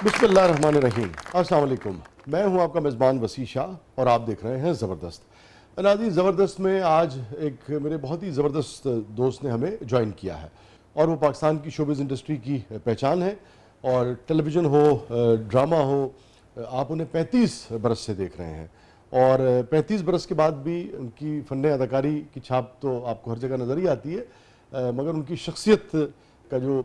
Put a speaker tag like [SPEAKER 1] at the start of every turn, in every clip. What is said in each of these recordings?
[SPEAKER 1] بسم اللہ الرحمن الرحیم. السلام علیکم. میں ہوں آپ کا میزبان وسیع شاہ اور آپ دیکھ رہے ہیں زبردست. ناظرین، زبردست میں آج ایک میرے بہت ہی زبردست دوست نے ہمیں جوائن کیا ہے اور وہ پاکستان کی شوبز انڈسٹری کی پہچان ہے. اور ٹیلی ویژن ہو، ڈرامہ ہو، آپ انہیں 35 برس سے دیکھ رہے ہیں اور 35 برس کے بعد بھی ان کی فن اداکاری کی چھاپ تو آپ کو ہر جگہ نظر ہی آتی ہے، مگر ان کی شخصیت کا جو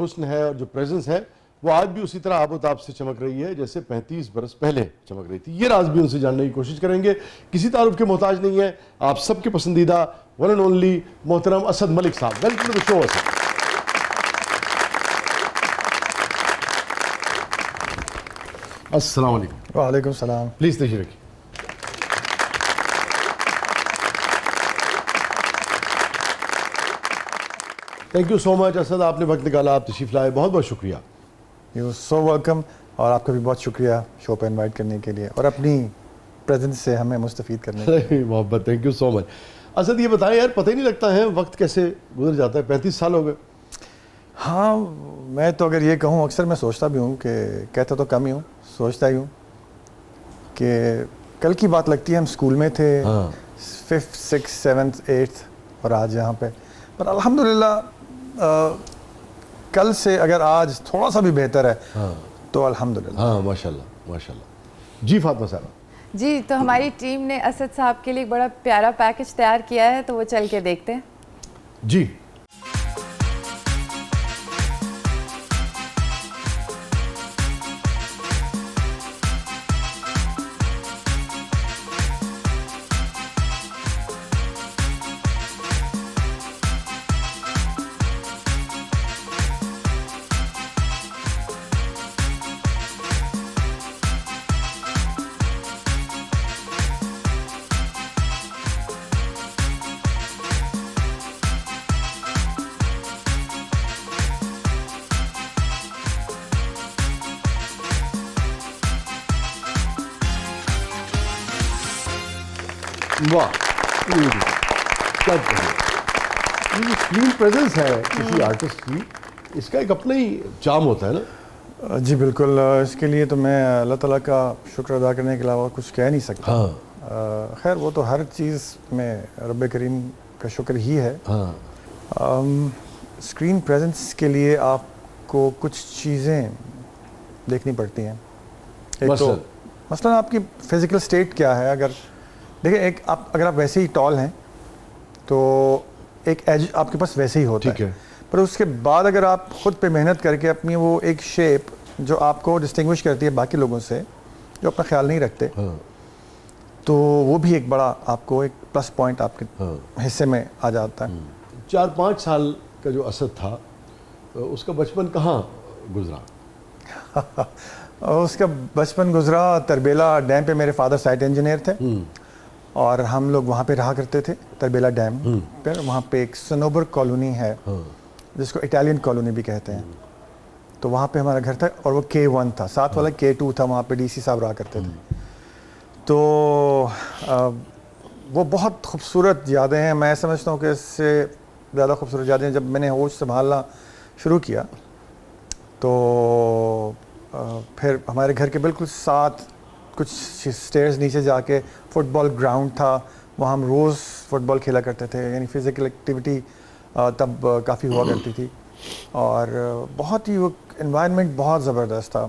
[SPEAKER 1] حسن ہے اور جو پریزنس ہے وہ آج بھی اسی طرح آب و تاب سے چمک رہی ہے جیسے 35 برس پہلے چمک رہی تھی. یہ راز بھی ان سے جاننے کی کوشش کریں گے. کسی تعارف کے محتاج نہیں ہے، آپ سب کے پسندیدہ ون اینڈ اونلی محترم اسد ملک صاحب. ویلکم ٹو دی شو اسد. السلام علیکم.
[SPEAKER 2] وعلیکم السلام.
[SPEAKER 1] پلیز تشریف رکھیے. تھینک یو سو مچ اسد، آپ نے وقت نکالا، آپ تشریف لائے، بہت بہت شکریہ.
[SPEAKER 2] You so welcome. اور آپ کا بھی بہت شکریہ شو پہ انوائٹ کرنے کے لیے اور اپنی پریزنس سے ہمیں مستفید کرنے کے لیے.
[SPEAKER 1] محبت، تھینک یو سو مچ. اسد یہ بتائیں یار، پتہ ہی نہیں لگتا ہے وقت کیسے گزر جاتا ہے. 35 سال ہو گئے.
[SPEAKER 2] ہاں، میں تو اگر یہ کہوں، اکثر میں سوچتا بھی ہوں کہ کہتا تو کم ہی ہوں، سوچتا ہی ہوں کہ کل کی بات لگتی ہے ہم اسکول میں تھے، 5th 6th 7th 8th اور آج یہاں پہ. پر الحمدللہ کل سے اگر آج تھوڑا سا بھی بہتر ہے تو الحمدللہ.
[SPEAKER 1] ہاں ماشاء اللہ ماشاء اللہ. جی فاطمہ صاحب.
[SPEAKER 3] جی، تو ہماری ٹیم نے اسد صاحب کے لیے ایک بڑا پیارا پیکج تیار کیا ہے، تو وہ چل کے دیکھتے ہیں.
[SPEAKER 1] جی. واہ، کیا یہ جو اسکرین پریزنس ہے کسی آرٹسٹ کی، اس کا ایک اپنا ہی چارم ہوتا ہے نا.
[SPEAKER 2] جی بالکل. اس کے لیے تو میں اللہ تعالیٰ کا شکر ادا کرنے کے علاوہ کچھ کہہ نہیں سکتا. خیر وہ تو ہر چیز میں رب کریم کا شکر ہی ہے. اسکرین پریزنس کے لیے آپ کو کچھ چیزیں دیکھنی پڑتی ہیں. ایک تو مثلاً آپ کی فزیکل اسٹیٹ کیا ہے. دیکھیں، اگر آپ ویسے ہی ٹال ہیں تو ایک ایج آپ کے پاس ویسے ہی ہوتا ہے، پر اس کے بعد اگر آپ خود پہ محنت کر کے اپنی وہ ایک شیپ جو آپ کو ڈسٹنگوش کرتی ہے باقی لوگوں سے جو اپنا خیال نہیں رکھتے، تو وہ بھی ایک بڑا آپ کو ایک پلس پوائنٹ آپ کے حصے میں آ جاتا ہے.
[SPEAKER 1] 4-5 سال کا جو اسد تھا، اس کا بچپن کہاں گزرا؟
[SPEAKER 2] اس کا بچپن گزرا تربیلا ڈیم پہ. میرے فادر سائٹ انجینئر تھے اور ہم لوگ وہاں پہ رہا کرتے تھے تربیلا ڈیم پہ. وہاں پہ ایک سنوبر کالونی ہے جس کو اٹالین کالونی بھی کہتے ہیں. تو وہاں پہ ہمارا گھر تھا اور وہ K1 تھا، ساتھ والا K2 تھا. وہاں پہ ڈی سی صاحب رہا کرتے تھے. تو وہ بہت خوبصورت یادیں ہیں. میں سمجھتا ہوں کہ اس سے زیادہ خوبصورت یادیں جب میں نے ہوش سنبھالنا شروع کیا تو پھر ہمارے گھر کے بالکل ساتھ کچھ سٹیئرز نیچے جا کے فٹ بال گراؤنڈ تھا. وہاں ہم روز فٹ بال کھیلا کرتے تھے. یعنی فزیکل ایکٹیویٹی تب کافی ہوا کرتی تھی اور بہت ہی وہ انوائرمنٹ بہت زبردست تھا.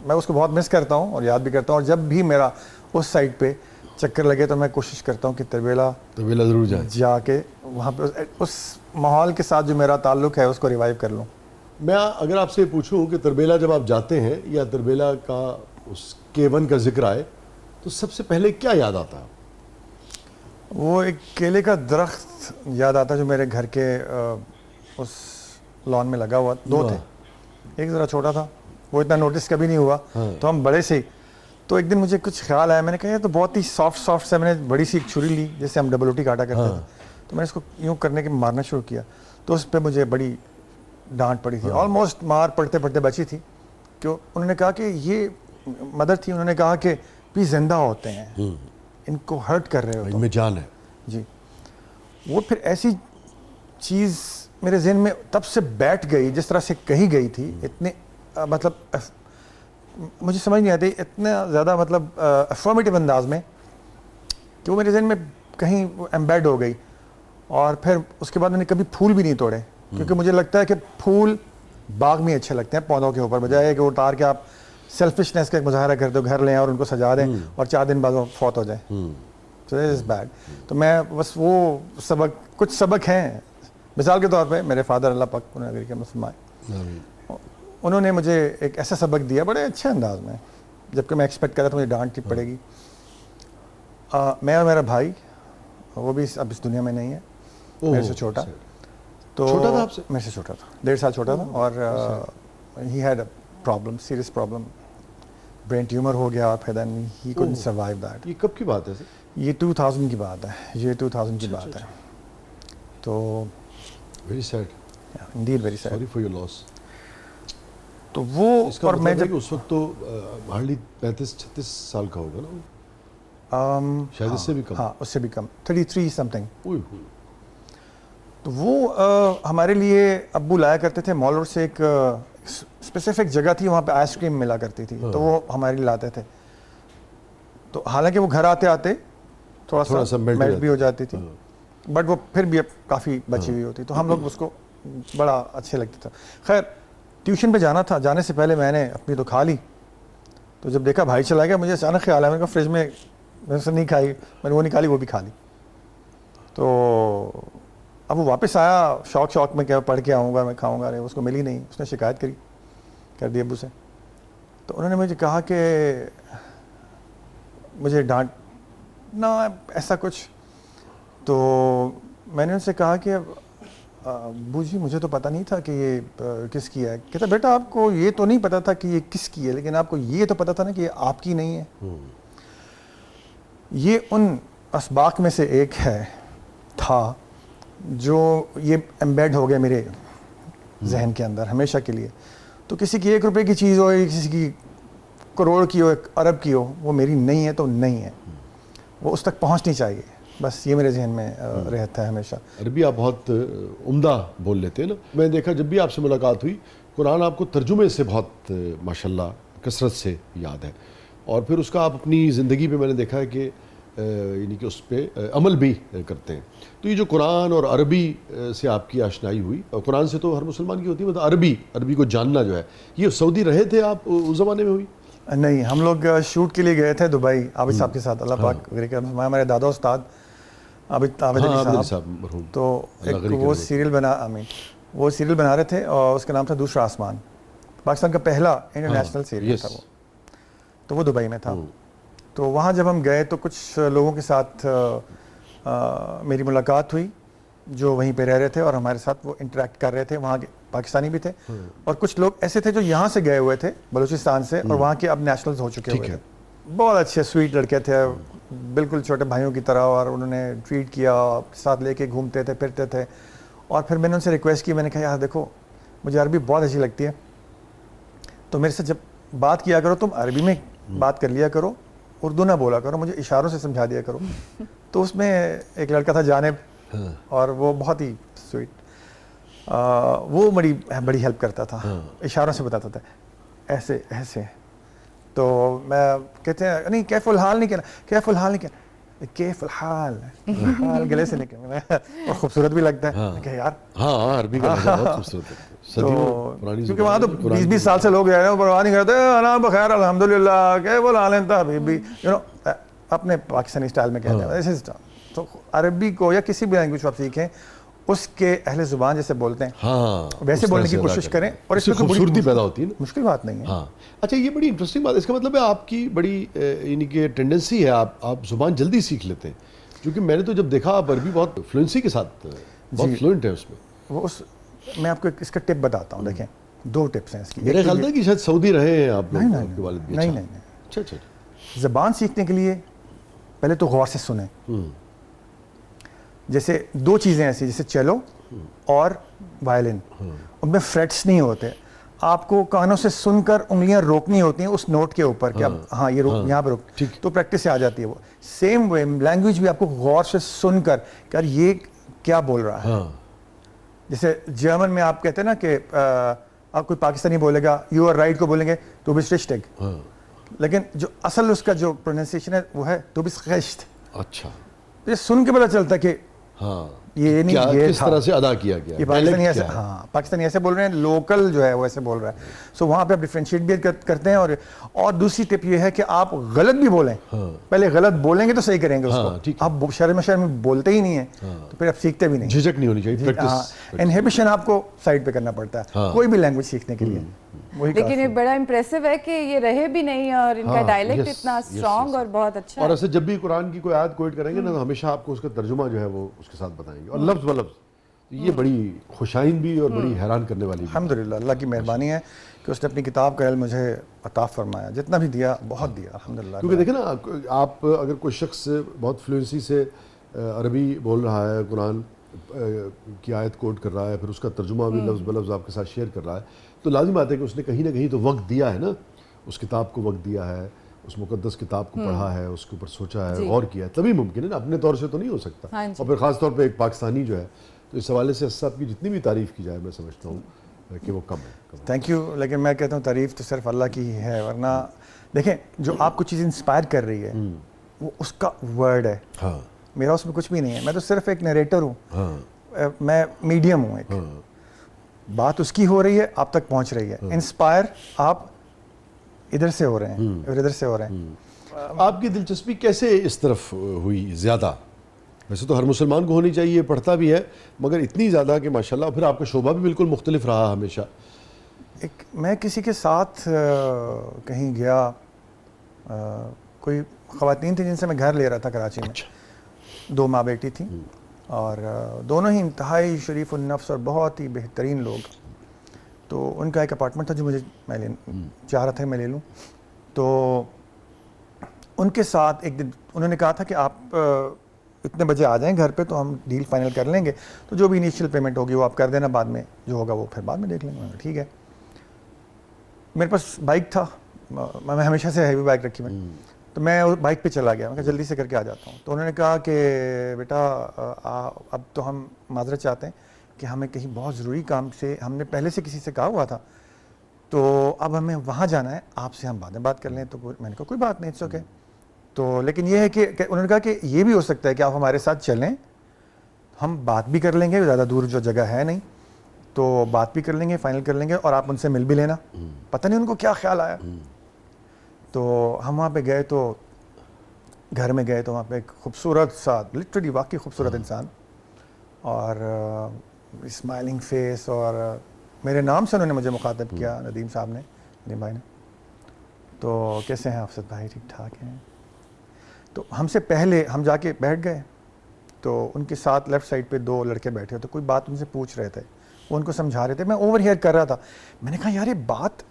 [SPEAKER 2] میں اس کو بہت مس کرتا ہوں اور یاد بھی کرتا ہوں. اور جب بھی میرا اس سائڈ پہ چکر لگے تو میں کوشش کرتا ہوں کہ تربیلا
[SPEAKER 1] ضرور
[SPEAKER 2] جا کے وہاں پہ اس ماحول کے ساتھ جو میرا تعلق ہے اس کو ریوائیو کر لوں.
[SPEAKER 1] میں اگر آپ سے پوچھوں کہ تربیلا جب آپ جاتے ہیں یا تربیلا کا اس K1 کا ذکر آئے تو سب سے پہلے کیا یاد آتا ہے؟
[SPEAKER 2] وہ ایک کیلے کا درخت یاد آتا جو میرے گھر کے اس لان میں لگا ہوا. 2 تھے، ایک ذرا چھوٹا تھا، وہ اتنا نوٹس کبھی نہیں ہوا. تو ہم بڑے سے تو ایک دن مجھے کچھ خیال آیا. میں نے کہا یہ تو بہت ہی سافٹ سے، میں نے بڑی سی ایک چھری لی جیسے ہم ڈبل روٹی کاٹا کرتے تھے. تو میں نے اس کو یوں کرنے کے مارنا شروع کیا تو اس پہ مجھے بڑی ڈانٹ پڑی تھی. آلموسٹ مار پڑتے پڑتے بچی تھی. کہ انہوں نے کہا کہ یہ مدر تھی، انہوں نے کہا کہ بھی زندہ ہوتے ہیں، ان کو ہرٹ کر رہے ہو،
[SPEAKER 1] ان میں جان ہے.
[SPEAKER 2] جی. وہ پھر ایسی چیز میرے ذہن میں تب سے بیٹھ گئی جس طرح سے کہی گئی تھی. اتنے مطلب مجھے سمجھ نہیں آتی اتنا زیادہ مطلب افرمیٹیو انداز میں کہ وہ میرے ذہن میں کہیں ایمبیڈ ہو گئی. اور پھر اس کے بعد میں نے کبھی پھول بھی نہیں توڑے, کیونکہ مجھے لگتا ہے کہ پھول باغ میں اچھے لگتے ہیں پودوں کے اوپر, بجائے کہ اتار کے آپ سیلفشنس کا ایک مظاہرہ کر دو, گھر لیں اور ان کو سجا دیں اور 4 دن بعد وہ فوت ہو جائے. So this is bad. تو میں بس وہ کچھ سبق ہیں. مثال کے طور پہ میرے فادر اللہ پاک انہوں نے کے مسلمان, انہوں نے مجھے ایک ایسا سبق دیا بڑے اچھے انداز میں, جبکہ میں ایکسپیکٹ کر رہا تھا مجھے ڈانٹ پڑے گی. میں اور میرا بھائی, وہ بھی اب اس دنیا میں نہیں ہے, میرے سے چھوٹا, تو
[SPEAKER 1] چھوٹا تھا آپ سے؟
[SPEAKER 2] میرے سے چھوٹا تھا, 1.5 سال چھوٹا تھا. اور he had a problem, serious problem, brain tumour ہو گیا, اور پھر دین ہی couldn't survive that.
[SPEAKER 1] یہ کب کی بات ہے سر؟
[SPEAKER 2] یہ 2000 کی بات ہے, یہ 2000 کی بات ہے. تو
[SPEAKER 1] very sad,
[SPEAKER 2] indeed very sad.
[SPEAKER 1] Sorry for your loss.
[SPEAKER 2] تو وہ
[SPEAKER 1] اس کا
[SPEAKER 2] اور میں
[SPEAKER 1] مطلب ہے
[SPEAKER 2] جب
[SPEAKER 1] کہ اس وقت تو ہارڈلی 35-36 سال کا ہوگا نا, شاید اس سے بھی کم.
[SPEAKER 2] ہاں اس سے بھی کم, 33 سمتھنگ.
[SPEAKER 1] اوہ ہوئے.
[SPEAKER 2] تو وہ ہمارے لیے ابو لایا کرتے تھے مال روڈ سے, ایک اسپیسیفک جگہ تھی وہاں پہ آئس کریم ملا کرتی تھی, تو وہ ہمارے لیے لاتے تھے. تو حالانکہ وہ گھر آتے آتے تھوڑا سا میلٹ بھی ہو جاتی تھی, بٹ وہ پھر بھی کافی بچی ہوئی ہوتی, تو ہم لوگ اس کو بڑا اچھے لگتا تھا. خیر ٹیوشن پہ جانا تھا, جانے سے پہلے میں نے اپنی تو کھا لی. تو جب دیکھا بھائی چلا گیا, مجھے اچانک خیال آیا, میں نے کہا فریج میں سے نہیں کھائی, میں نے وہ نکالی, وہ بھی کھا لی. تو اب وہ واپس آیا شوق میں کہ پڑھ کے آؤں گا, میں کھاؤں گا, اس کو ملی نہیں. اس نے شکایت کر دی ابو سے. تو انہوں نے مجھے کہا کہ مجھے ڈانٹ نہ ایسا کچھ. تو میں نے ان سے کہا کہ ابو جی مجھے تو پتہ نہیں تھا کہ یہ کس کی ہے. کہتا بیٹا آپ کو یہ تو نہیں پتہ تھا کہ یہ کس کی ہے, لیکن آپ کو یہ تو پتہ تھا نا کہ یہ آپ کی نہیں ہے. یہ ان اسباق میں سے ایک تھا جو یہ ایمبیڈ ہو گیا میرے ذہن کے اندر ہمیشہ کے لیے. تو کسی کی 1 روپے کی چیز ہو, کسی کی کروڑ کی ہو, 1 ارب کی ہو, وہ میری نہیں ہے تو نہیں ہے, وہ اس تک پہنچنی چاہیے. بس یہ میرے ذہن میں رہتا ہے ہمیشہ.
[SPEAKER 1] عربی آپ بہت عمدہ بول لیتے ہیں نا. میں نے دیکھا جب بھی آپ سے ملاقات ہوئی, قرآن آپ کو ترجمے سے بہت ماشاءاللہ کثرت سے یاد ہے, اور پھر اس کا آپ اپنی زندگی پہ میں نے دیکھا ہے کہ یعنی کہ اس پہ عمل بھی کرتے ہیں. تو یہ جو قرآن اور عربی سے آپ کی آشنائی ہوئی, اور قرآن سے تو ہر مسلمان کی ہوتی ہے, مطلب عربی کو جاننا جو ہے, یہ سعودی رہے تھے آپ اس زمانے میں ہوئی؟
[SPEAKER 2] نہیں, ہم لوگ شوٹ کے لیے گئے تھے دبئی عابد صاحب کے ساتھ, اللہ پاک ہمارے دادا استاد عابد علی صاحب. تو ایک وہ سیریل بنا رہے تھے, اور اس کا نام تھا دوسرا آسمان, پاکستان کا پہلا انٹرنیشنل سیریل تھا وہ. تو وہ دبئی میں تھا. تو وہاں جب ہم گئے تو کچھ لوگوں کے ساتھ میری ملاقات ہوئی جو وہیں پہ رہ رہے تھے, اور ہمارے ساتھ وہ انٹریکٹ کر رہے تھے. وہاں کے پاکستانی بھی تھے, اور کچھ لوگ ایسے تھے جو یہاں سے گئے ہوئے تھے بلوچستان سے, اور وہاں کے اب نیشنلز ہو چکے ہوئے تھے. بہت اچھے سویٹ لڑکے تھے, بالکل چھوٹے بھائیوں کی طرح, اور انہوں نے ٹریٹ کیا, ساتھ لے کے گھومتے تھے پھرتے تھے. اور پھر میں نے ان سے ریکویسٹ کی, میں نے کہا یار دیکھو مجھے عربی بہت اچھی لگتی ہے, تو میرے سے جب بات کیا کرو تم عربی میں بات کر لیا کرو, اردو نہ بولا کرو, مجھے اشاروں سے سمجھا دیا کرو. تو اس میں ایک لڑکا تھا جانب, اور وہ بہت ہی سویٹ, وہ بڑی ہیلپ کرتا تھا, اشاروں سے بتاتا تھا ایسے ایسے. تو میں کہتے ہیں نہیں کیف الحال نہیں کہنا, کیف الحال نہیں کہنا, کیف الحال گلے سے نکلنا, اور خوبصورت بھی لگتا ہے. کہ یار
[SPEAKER 1] ہاں عربی کا بہت خوبصورت ہے,
[SPEAKER 2] کیونکہ وہاں تو 20-20 سال سے لوگ رہ رہے ہیں, پرواہ نہیں کرتے, انا بخیر الحمدللہ, کیف الحال انت حبیبی, اپنے پاکستانی اسٹائل میں کہتے ہیں ایسے. تو عربی کو یا کسی بھی لینگویج کو آپ سیکھیں, اس کے اہل زبان جیسے بولتے ہیں ویسے بولنے کی کوشش کریں, اور اس میں
[SPEAKER 1] خوبصورتی پیدا ہوتی ہے نا,
[SPEAKER 2] مشکل بات نہیں ہے.
[SPEAKER 1] ہاں اچھا, یہ بڑی انٹرسٹنگ بات ہے. اس کا مطلب ہے آپ کی بڑی یعنی کہ ٹینڈنسی ہے, آپ زبان جلدی سیکھ لیتے ہیں, کیونکہ میں نے تو جب دیکھا آپ عربی بہت فلوئنسی کے ساتھ بہت فلوئنٹ ہے اس میں.
[SPEAKER 2] وہ میں آپ کو اس کا ٹپ بتاتا ہوں, دیکھیں 2 ٹپس ہیں اس کی.
[SPEAKER 1] میرا خیال تھا کہ شاید سعودی رہے ہیں آپ لوگ, آپ کے والد بھی.
[SPEAKER 2] نہیں,
[SPEAKER 1] اچھا اچھا.
[SPEAKER 2] زبان سیکھنے کے لیے پہلے تو غور سے سنیں. جیسے 2 چیزیں ایسی, جیسے چیلو اور وائلن, ان میں فریٹس نہیں ہوتے. آپ کو کانوں سے سن کر انگلیاں روکنی ہوتی ہیں اس نوٹ کے اوپر کہ ہاں یہ روک, یہاں پہ روک, تو پریکٹس سے آ جاتی ہے وہ. سیم وے لینگویج بھی آپ کو غور سے سن کر کہ یہ کیا بول رہا ہے. جیسے جرمن میں آپ کہتے ہیں نا کہ اب کوئی پاکستانی بولے گا یو آر رائٹ کو بولیں گے تو بس رشتگ، لیکن جو اصل اس کا جو پروننسیشن ہے وہ ہے تو بس خشت.
[SPEAKER 1] اچھا
[SPEAKER 2] یہ سن کے پتہ چلتا کہ
[SPEAKER 1] ہاں
[SPEAKER 2] یہ نہیں یہ
[SPEAKER 1] کس طرح سے ادا کیا گیا.
[SPEAKER 2] یہ پاکستانی ایسے ہاں پاکستانی ایسے بول رہے ہیں، لوکل جو ہے وہ ایسے بول رہا ہے. سو وہاں پہ آپ ڈفرینشیٹ بھی کرتے ہیں. اور دوسری ٹپ یہ ہے کہ آپ غلط بھی بولیں، پہلے غلط بولیں گے تو صحیح کریں گے اس کو. آپ شرم بولتے ہی نہیں ہیں تو پھر آپ سیکھتے بھی نہیں.
[SPEAKER 1] جھجک نہیں ہونی چاہیے، پریکٹس
[SPEAKER 2] انہیبیشن آپ کو سائڈ پہ کرنا پڑتا ہے کوئی بھی لینگویج سیکھنے کے لیے.
[SPEAKER 3] لیکن یہ بڑا امپریسو ہے کہ یہ رہے بھی نہیں اور ان کا ڈائلیکٹ اتنا اسٹرانگ اور بہت اچھا ہے.
[SPEAKER 1] اور ایسے جب بھی قرآن کی کوئی آیت کوٹ کریں گے نا تو ہمیشہ آپ کو اس کا ترجمہ جو ہے وہ اس کے ساتھ بتائیں گے اور لفظ بلفظ. یہ بڑی خوشائن بھی اور بڑی حیران کرنے والی.
[SPEAKER 2] الحمدللہ اللہ کی مہربانی ہے کہ اس نے اپنی کتاب کا علم مجھے عطا فرمایا، جتنا بھی دیا بہت دیا الحمدللہ.
[SPEAKER 1] کیونکہ دیکھیں نا آپ اگر کوئی شخص بہت فلوئنسی سے عربی بول رہا ہے، قرآن کی آیت کوٹ کر رہا ہے، پھر اس کا ترجمہ بھی لفظ بلفظ آپ کے ساتھ شیئر کر رہا ہے، تو لازم بات ہے کہ اس نے کہیں نہ کہیں تو وقت دیا ہے نا، اس کتاب کو وقت دیا ہے، اس مقدس کتاب کو پڑھا ہے، اس کے اوپر سوچا ہے، غور کیا ہے، تبھی ممکن ہے نا. اپنے طور سے تو نہیں ہو سکتا. اور پھر خاص طور پہ ایک پاکستانی جو ہے، تو اس حوالے سے صاحب کی جتنی بھی تعریف کی جائے میں سمجھتا ہوں کہ وہ کم ہے.
[SPEAKER 2] Thank you. لیکن میں کہتا ہوں تعریف تو صرف اللہ کی ہی ہے، ورنہ دیکھیں جو آپ کو چیز انسپائر کر رہی ہے وہ اس کا ورڈ ہے.
[SPEAKER 1] ہاں
[SPEAKER 2] میرا اس میں کچھ بھی نہیں ہے، میں تو صرف ایک نریٹر ہوں. میں میڈیم ہوں. ایک بات اس کی ہو رہی ہے، آپ تک پہنچ رہی ہے. انسپائر آپ ادھر سے ہو رہے ہیں اور ادھر سے ہو رہے ہیں.
[SPEAKER 1] آپ کی دلچسپی کیسے اس طرف ہوئی زیادہ؟ ویسے تو ہر مسلمان کو ہونی چاہیے، پڑھتا بھی ہے، مگر اتنی زیادہ کہ ماشاءاللہ. پھر آپ کا شعبہ بھی بالکل مختلف رہا ہمیشہ.
[SPEAKER 2] میں کسی کے ساتھ کہیں گیا، کوئی خواتین تھیں جن سے میں گھر لے رہا تھا کراچی میں. 2 ماں بیٹی تھیں اور دونوں ہی انتہائی شریف النفس اور بہت ہی بہترین لوگ. تو ان کا ایک اپارٹمنٹ تھا جو میں چاہ رہا تھا میں لے لوں. تو ان کے ساتھ ایک دن انہوں نے کہا تھا کہ آپ اتنے بجے آ جائیں گھر پہ تو ہم ڈیل فائنل کر لیں گے، تو جو بھی انیشیل پیمنٹ ہوگی وہ آپ کر دینا، بعد میں جو ہوگا وہ پھر بعد میں دیکھ لیں گے. ٹھیک ہے. میرے پاس بائک تھا، میں ہمیشہ سے ہیوی بائک رکھی میں، تو میں بائک پہ چلا گیا. میں کہا جلدی سے کر کے آ جاتا ہوں. تو انہوں نے کہا کہ بیٹا اب تو ہم معذرت چاہتے ہیں کہ ہمیں کہیں بہت ضروری کام سے، ہم نے پہلے سے کسی سے کہا ہوا تھا، تو اب ہمیں وہاں جانا ہے، آپ سے ہم بعد میں بات کر لیں. تو میں نے کہا کوئی بات نہیں، اٹس اوکے. تو لیکن یہ ہے کہ انہوں نے کہا کہ یہ بھی ہو سکتا ہے کہ آپ ہمارے ساتھ چلیں، ہم بات بھی کر لیں گے، زیادہ دور جو جگہ ہے نہیں تو بات بھی کر لیں گے، فائنل کر لیں گے، اور آپ ان سے مل بھی لینا. پتہ نہیں ان کو کیا خیال آیا. تو ہم وہاں پہ گئے، تو گھر میں گئے تو وہاں پہ ایک خوبصورت سا، لٹرلی واقعی خوبصورت انسان، اور اسمائلنگ فیس، اور میرے نام سے انہوں نے مجھے مخاطب کیا، ندیم صاحب نے، ندیم بھائی نے. تو کیسے ہیں افسد بھائی؟ ٹھیک ٹھاک ہیں. تو ہم سے پہلے ہم جا کے بیٹھ گئے، تو ان کے ساتھ لیفٹ سائڈ پہ 2 لڑکے بیٹھے ہوتے، کوئی بات ان سے پوچھ رہے تھے، وہ ان کو سمجھا رہے تھے. میں اوور ہیئر کر رہا تھا. میں نے کہا یار یہ بات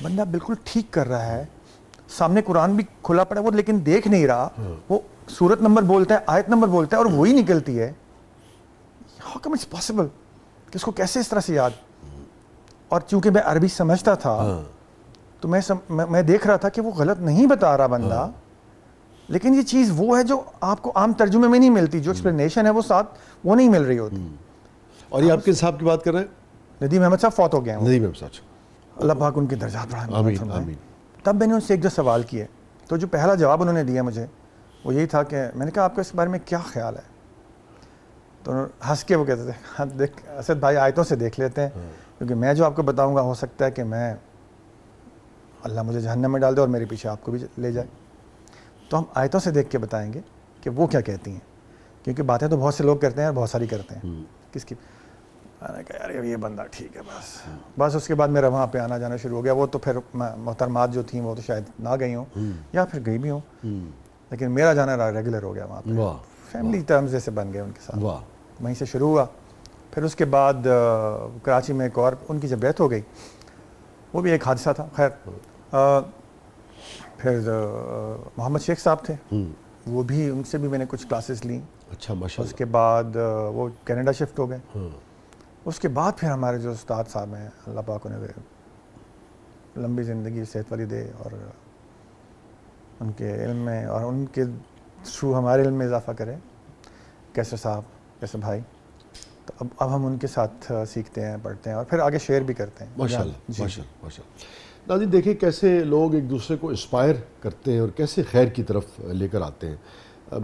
[SPEAKER 2] بندہ بالکل ٹھیک کر رہا ہے، سامنے قرآن بھی کھلا پڑا وہ لیکن دیکھ نہیں رہا، وہ سورت نمبر بولتا ہے، آیت نمبر بولتا ہے اور وہی نکلتی ہے. ہاؤ کم اٹس پاسبل کہ اس کو کیسے اس طرح سے یاد. اور چونکہ میں عربی سمجھتا تھا تو میں دیکھ رہا تھا کہ وہ غلط نہیں بتا رہا بندہ، لیکن یہ چیز وہ ہے جو آپ کو عام ترجمے میں نہیں ملتی، جو ایکسپلینیشن ہے وہ ساتھ وہ نہیں مل رہی ہوتی.
[SPEAKER 1] اور یہ آپ کن صاحب کی بات کر رہے ہیں؟
[SPEAKER 2] ندیم احمد صاحب فوت ہو گئے ہیں.
[SPEAKER 1] ندیم احمد صاحب،
[SPEAKER 2] اللہ پاک ان کے درجات بڑھائے.
[SPEAKER 1] آمین آمین.
[SPEAKER 2] تب میں نے ان سے 1-2 سوال کیے، تو جو پہلا جواب انہوں نے دیا مجھے وہ یہی تھا کہ میں نے کہا آپ کا اس بارے میں کیا خیال ہے؟ تو ہنس کے وہ کہتے تھے دیکھ اسد بھائی آیتوں سے دیکھ لیتے ہیں، کیونکہ میں جو آپ کو بتاؤں گا ہو سکتا ہے کہ میں اللہ مجھے جہنم میں ڈال دے اور میرے پیچھے آپ کو بھی لے جائے. تو ہم آیتوں سے دیکھ کے بتائیں گے کہ وہ کیا کہتی ہیں، کیونکہ باتیں تو بہت سے لوگ کرتے ہیں اور بہت ساری کرتے ہیں. کس کی؟ میں نے کہا یار یہ بندہ ٹھیک ہے بس. اس کے بعد میرا وہاں پہ آنا جانا شروع ہو گیا. وہ تو پھر محترمات جو تھیں وہ تو شاید نہ گئی ہوں یا پھر گئی بھی ہوں، لیکن میرا جانا ریگولر ہو گیا وہاں پہ. فیملی ٹرمز جیسے بن گئے ان کے ساتھ. وہیں سے شروع ہوا. پھر اس کے بعد کراچی میں ایک اور ان کی جب ڈیتھ ہو گئی، وہ بھی ایک حادثہ تھا. خیر پھر محمد شیخ صاحب تھے، وہ بھی ان سے بھی میں نے کچھ کلاسز لیں.
[SPEAKER 1] اچھا ماشاءاللہ.
[SPEAKER 2] اس کے بعد وہ کینیڈا شفٹ ہو گئے. اس کے بعد پھر ہمارے جو استاد صاحب ہیں، اللہ پاک انہیں لمبی زندگی صحت والی دے، اور ان کے علم میں اور ان کے تھرو ہمارے علم میں اضافہ کرے. کیسر صاحب، کیسر بھائی، تو اب ہم ان کے ساتھ سیکھتے ہیں, پڑھتے ہیں اور پھر آگے شیئر بھی کرتے ہیں.
[SPEAKER 1] ماشاءاللہ ماشاءاللہ ماشاءاللہ. ناظرین دیکھیں کیسے لوگ ایک دوسرے کو انسپائر کرتے ہیں اور کیسے خیر کی طرف لے کر آتے ہیں,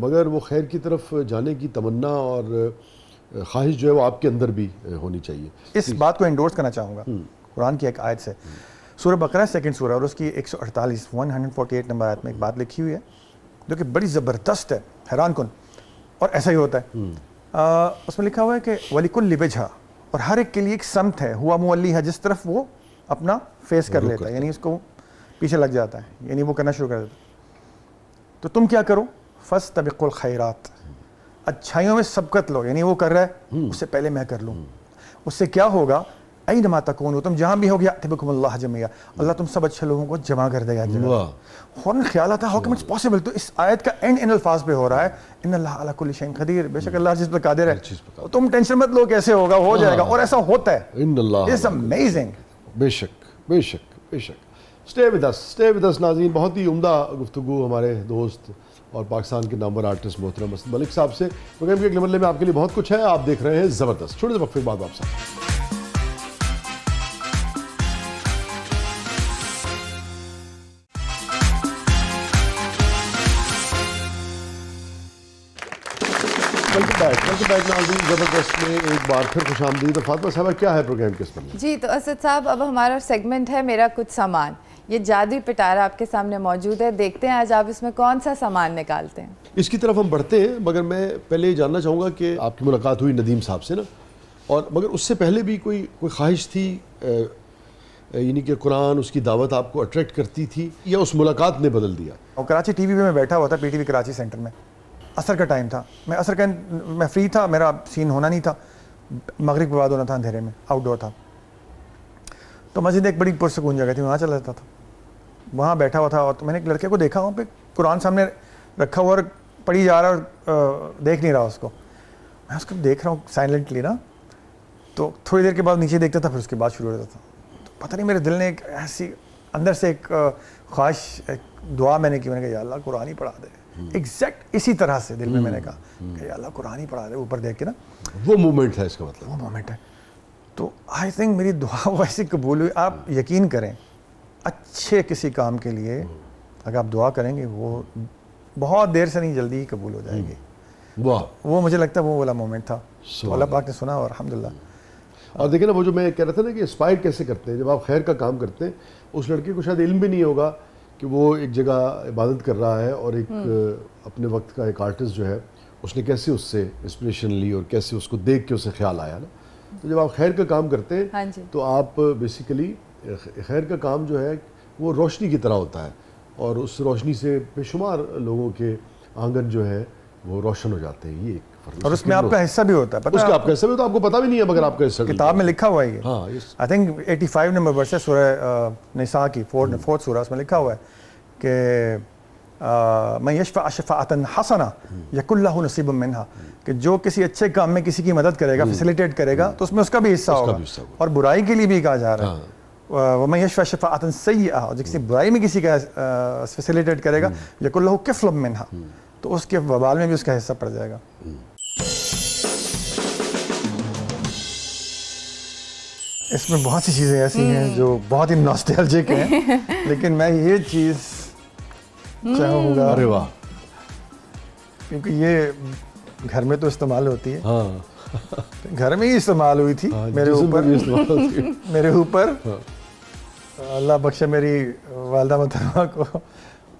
[SPEAKER 1] مگر وہ خیر کی طرف جانے کی تمنا اور خواہش جو ہے وہ آپ کے اندر بھی ہونی چاہیے.
[SPEAKER 2] اس بات کو انڈورس کرنا چاہوں گا قرآن کی ایک آیت سے, سورہ بقرہ سیکنڈ سورہ اور اس کی 148 نمبر آیت میں ایک بات لکھی ہوئی ہے جو کہ بڑی زبردست ہے, حیران کن, اور ایسا ہی ہوتا ہے. اس میں لکھا ہوا ہے کہ وَلِكُلِّ وَجْهَةٍ, اور ہر ایک کے لیے ایک سمت ہے, ہوا مولی ہے جس طرف وہ اپنا فیس کر لیتا ہے, یعنی اس کو پیچھے لگ جاتا ہے, یعنی وہ کرنا شروع کر دیتا ہے. تو تم کیا کرو, فَاسْتَبِقُوا الْخَيْرَاتِ, اچھائیوں میں سبقت لو, یعنی وہ کر رہا ہے اس سے پہلے میں کر لوں. اس سے کیا ہوگا, اَيْنَمَا تَكُونُوا, تم جہاں بھی ہوگے يَأْتِ اللَّهُ جَمِيعًا, اللہ تم سب اچھے لوگوں کو جمع کر دے گا ایک جگہ. فوراً خیال آتا ہے ہاؤ کم اٹس پاسبل, تو اس آیت کا اینڈ ان الفاظ پہ ہو رہا ہے ان اللہ علی کل شیء قدیر, بے شک اللہ ہر چیز پہ قادر ہے. تم ٹینشن مت لو کیسے ہوگا, ہو جائے گا, اور ایسا ہوتا ہے.
[SPEAKER 1] ان اللہ
[SPEAKER 2] اٹس امیزنگ.
[SPEAKER 1] بے شک بے شک بے شک. اسٹے ود اس ناظرین, بہت ہی عمدہ گفتگو ہمارے دوست اور پاکستان کے نامور آرٹسٹ محترم اسد ملک صاحب سے. پروگرام کے اگلے مرحلے میں آپ کے لیے بہت کچھ ہے, آپ دیکھ رہے ہیں زبردست. چھوٹے سے وقفے بعد واپس آتے ہیں. ویلکم بیک ناظرین, زبردست میں ایک بار پھر خوش آمدید. فاطمہ صاحبہ کیا ہے پروگرام کے اس میں؟
[SPEAKER 3] جی تو اسد صاحب اب ہمارا سیگمنٹ ہے میرا کچھ سامان. یہ جادوئی پٹارا آپ کے سامنے موجود ہے, دیکھتے ہیں آج آپ اس میں کون سا سامان نکالتے ہیں.
[SPEAKER 1] اس کی طرف ہم بڑھتے ہیں, مگر میں پہلے یہ جاننا چاہوں گا کہ آپ کی ملاقات ہوئی ندیم صاحب سے نا, اور مگر اس سے پہلے بھی کوئی خواہش تھی, یعنی کہ قرآن اس کی دعوت آپ کو اٹریکٹ کرتی تھی, یا اس ملاقات نے بدل دیا؟
[SPEAKER 2] اور کراچی ٹی وی پہ میں بیٹھا ہوا تھا, P T V Karachi centre میں, عصر کا ٹائم تھا, میں فری تھا, میرا سین ہونا نہیں تھا, مغرب کے بعد ہونا تھا, اندھیرے میں آؤٹ ڈور تھا. تو مسجد ایک بڑی پرسکون جگہ تھی, وہاں چلا جاتا تھا, وہاں بیٹھا ہوا تھا, اور تو میں نے ایک لڑکے کو دیکھا وہاں پہ قرآن سامنے رکھا ہوا اور پڑھی جا رہا اور دیکھ نہیں رہا اس کو. میں اس کو دیکھ رہا ہوں سائلنٹلی نا, تو تھوڑی دیر کے بعد نیچے دیکھتا تھا, پھر اس کے بعد شروع ہو جاتا تھا. تو پتہ نہیں میرے دل نے ایک ایسی اندر سے ایک خواہش, ایک دعا میں نے کی, میں نے کہا یا اللہ قرآن ہی پڑھا دے. ایگزیکٹ اسی طرح سے دل میں نے کہا کہ یا اللہ قرآن ہی پڑھا دے, اوپر دیکھ کے نا.
[SPEAKER 1] وہ مومنٹ ہے اس کا مطلب,
[SPEAKER 2] وہ مومنٹ ہے. تو آئی تھنک میری دعا ویسے قبول ہوئی. آپ یقین کریں اچھے کسی کام کے لیے اگر آپ دعا کریں گے وہ بہت دیر سے نہیں, جلدی ہی قبول ہو جائے گی. وہ مجھے لگتا ہے وہ والا مومنٹ تھا, اللہ پاک نے سنا اور الحمدللہ.
[SPEAKER 1] اور دیکھیں نا, وہ جو میں کہہ رہا تھا نا کہ انسپائر کیسے کرتے ہیں, جب آپ خیر کا کام کرتے ہیں, اس لڑکے کو شاید علم بھی نہیں ہوگا کہ وہ ایک جگہ عبادت کر رہا ہے, اور ایک اپنے وقت کا ایک آرٹسٹ جو ہے اس نے کیسے اس سے انسپریشن لی اور کیسے اس کو دیکھ کے اسے خیال آیا نا. تو جب آپ خیر کا کام کرتے ہیں تو آپ بیسیکلی خیر کا کام جو ہے وہ روشنی کی طرح ہوتا ہے, اور اس روشنی سے بے شمار لوگوں کے آنگن جو ہے وہ روشن ہو جاتے ہیں. یہ ایک
[SPEAKER 2] اور اس میں آپ کا حصہ بھی ہوتا ہے,
[SPEAKER 1] اس کا آپ کا حصہ بھی ہوتا ہے, آپ کو پتہ بھی نہیں ہے مگر آپ کا حصہ
[SPEAKER 2] کتاب میں لکھا ہوا ہے.
[SPEAKER 1] ہاں
[SPEAKER 2] آئی تھنک 85 نمبر ورس ہے سورہ نساء کی, 4th سورہ, اس میں لکھا ہوا ہے کہ من یشفع شفاعۃ حسنہ یکن لہ نصیب منہا, کہ جو کسی اچھے کام میں کسی کی مدد کرے گا, فیسیلیٹیٹ کرے گا, تو اس میں اس کا بھی حصہ ہوگا. اور برائی کے لیے بھی کہا جا رہا ہے ومن یشفع شفاعۃ سیئہ, جو کسی برائی میں کسی کا فیسیلیٹیٹ کرے گا, یکن لہ کفل منہا, تو اس کے وبال میں بھی اس کا حصہ پڑ جائے گا. اس میں بہت سی چیزیں ایسی ہیں جو بہت ہی ناسٹیلجک ہیں, لیکن میں یہ چیز چاہوں گا,
[SPEAKER 1] ارے واہ,
[SPEAKER 2] کیونکہ یہ گھر میں تو استعمال ہوتی ہے, گھر میں ہی استعمال ہوئی تھی میرے اوپر. اللہ بخشے میری والدہ محترمہ کو,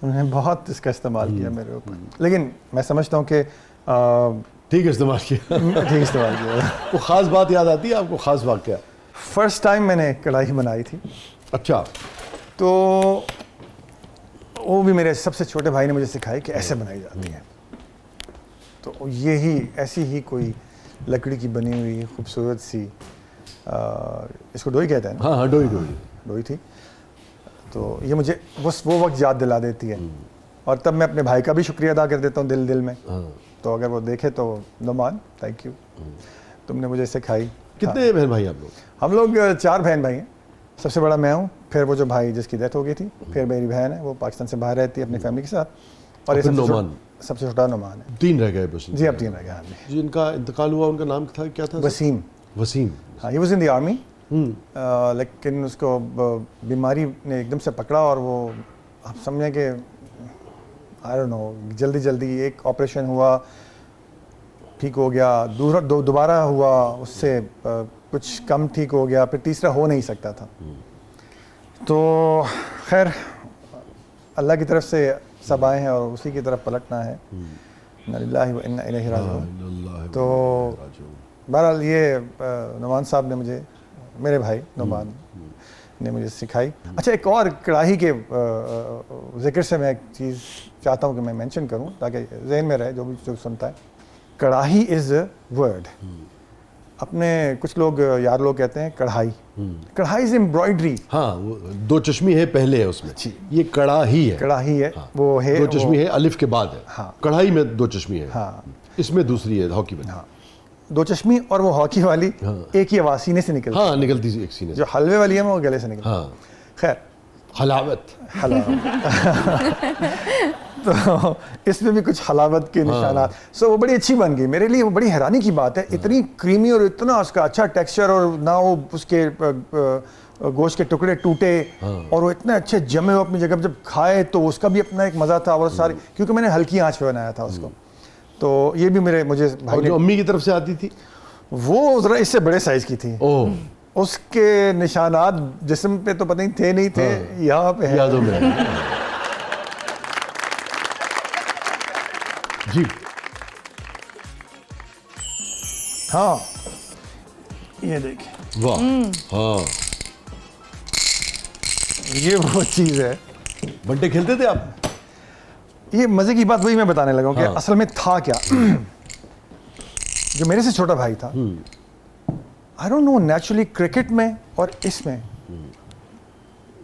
[SPEAKER 2] انہوں نے بہت اس کا استعمال کیا میرے اوپر, لیکن میں سمجھتا ہوں کہ
[SPEAKER 1] ٹھیک استعمال کیا,
[SPEAKER 2] ٹھیک استعمال کیا.
[SPEAKER 1] وہ خاص بات یاد آتی ہے آپ کو, خاص واقعہ؟
[SPEAKER 2] فرسٹ ٹائم میں نے کڑھائی بنائی تھی.
[SPEAKER 1] اچھا.
[SPEAKER 2] تو وہ بھی میرے سب سے چھوٹے بھائی نے مجھے سکھائی کہ ایسے بنائی جاتی ہے. تو یہی ایسی ہی کوئی لکڑی کی بنی ہوئی خوبصورت سی, اس کو ڈوئی کہتے ہیں نا,
[SPEAKER 1] ہاں ڈوئی تھی.
[SPEAKER 2] تو یہ مجھے بس وہ وقت یاد دلا دیتی ہے, اور تب میں اپنے بھائی کا بھی شکریہ ادا کر دیتا ہوں دل میں. تو اگر وہ دیکھے تو نعمان تھینک یو, تم نے مجھے سکھائی.
[SPEAKER 1] کتنے بہن بھائی آپ لوگ؟
[SPEAKER 2] ہم لوگ 4 بہن بھائی ہیں, سب سے بڑا میں ہوں, پھر وہ جو بھائی جس کی ڈیتھ ہو گئی تھی, پھر میری بہن ہے وہ پاکستان سے باہر رہتی ہے اپنی فیملی کے ساتھ, اور یہ سب سے چھوٹا نعمان ہے.
[SPEAKER 1] 3 رہ گئے بس.
[SPEAKER 2] جی اب 3 رہ گئے. ہاں جی.
[SPEAKER 1] جن کا انتقال ہوا ان کا نام تھا کیا تھا؟
[SPEAKER 2] وسیم.
[SPEAKER 1] وسیم.
[SPEAKER 2] ہاں he was in the army, لیکن اس کو بیماری نے ایک دم سے پکڑا اور وہ آپ سمجھیں کہ آئی ڈونٹ نو جلدی ایک آپریشن ہوا, ٹھیک ہو گیا, دوبارہ ہوا, اس سے کچھ کم ٹھیک ہو گیا, پھر تیسرا ہو نہیں سکتا تھا. تو خیر اللہ کی طرف سے سب آئے ہیں اور اسی کی طرف پلٹنا ہے. انا للہ و انا الیہ راجعون. تو بہرحال یہ نعمان صاحب نے مجھے, میرے بھائی نعمان نے مجھے سکھائی. اچھا ایک اور کڑاہی کے ذکر سے میں ایک چیز چاہتا ہوں کہ میں مینشن کروں تاکہ ذہن میں رہے جو بھی جو سنتا ہے. کڑاہی از اے ورڈ. اپنے کچھ لوگ یار لوگ کہتے ہیں کڑھائی. کڑھائی از امبرائڈری.
[SPEAKER 1] ہاں وہ 2 چشمی ہے پہلے ہے اس میں, یہ کڑاہی ہے.
[SPEAKER 2] کڑاہی ہے وہ ہے
[SPEAKER 1] 2 چشمی ہے الف کے بعد ہے.
[SPEAKER 2] ہاں
[SPEAKER 1] کڑھائی میں 2 چشمی ہے.
[SPEAKER 2] ہاں
[SPEAKER 1] اس میں دوسری ہے ہاکی میں.
[SPEAKER 2] ہاں 2 چشمی اور وہ ہاکی والی ایک ہی آواز سینے سے نکلتی.
[SPEAKER 1] ہاں نکلتی ایک سینے سے.
[SPEAKER 2] جو حلوے والی ہے وہ گلے سے نکلتی.
[SPEAKER 1] ہاں
[SPEAKER 2] خیر
[SPEAKER 1] حلاوت.
[SPEAKER 2] تو اس میں بھی کچھ حلاوت کے نشانات. سو وہ بڑی اچھی بن گئی میرے لیے. وہ بڑی حیرانی کی بات ہے, اتنی کریمی اور اتنا اس کا اچھا ٹیکسچر, اور نہ وہ اس کے گوشت کے ٹکڑے ٹوٹے, اور وہ اتنے اچھے جمے ہوئے اپنی جگہ. جب کھائے تو اس کا بھی اپنا ایک مزہ تھا. اور سارے کیونکہ میں نے ہلکی آنچ پہ بنایا تھا اس کو, تو یہ بھی مجھے
[SPEAKER 1] اور جو امی کی طرف سے آتی تھی
[SPEAKER 2] وہ ذرا اس سے بڑے سائز کی تھی. اس کے نشانات جسم پہ تو پتہ نہیں تھے یہاں پہ
[SPEAKER 1] یادوں میں. جی
[SPEAKER 2] ہاں یہ دیکھیں.
[SPEAKER 1] واہ. ہاں
[SPEAKER 2] یہ وہ چیز ہے.
[SPEAKER 1] بنٹے کھیلتے تھے آپ؟
[SPEAKER 2] یہ مزے کی بات وہی میں بتانے لگا ہوں کہ اصل میں تھا کیا. جو میرے سے چھوٹا بھائی تھا, I don't know naturally cricket میں اور اس میں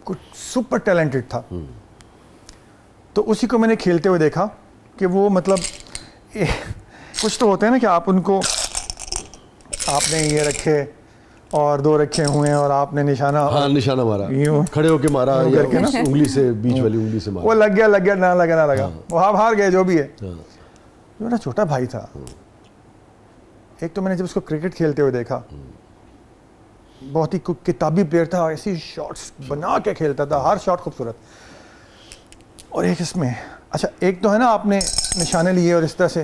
[SPEAKER 2] کچھ سپر ٹیلنٹڈ تھا. تو اسی کو میں نے کھیلتے ہوئے دیکھا کہ وہ مطلب کچھ تو ہوتے ہیں نا کہ آپ ان کو, آپ نے یہ رکھے اور 2 رکھے ہوئے ہیں اور آپ نے نشانہ
[SPEAKER 1] مارا, کھڑے ہو کے مارا, انگلی سے بیچ والی انگلی سے مارا,
[SPEAKER 2] وہ لگ گیا نہ لگا وہ آپ ہار گئے جو بھی ہے. جو میرا چھوٹا بھائی تھا, ایک تو میں نے جب اس کو کرکٹ کھیلتے ہوئے دیکھا, بہت ہی کتابی پلیئر تھا, ایسی شاٹس بنا کے کھیلتا تھا, ہر شاٹ خوبصورت. اور ایک اس میں اچھا ایک تو ہے نا آپ نے نشانے لیے اور اس طرح سے,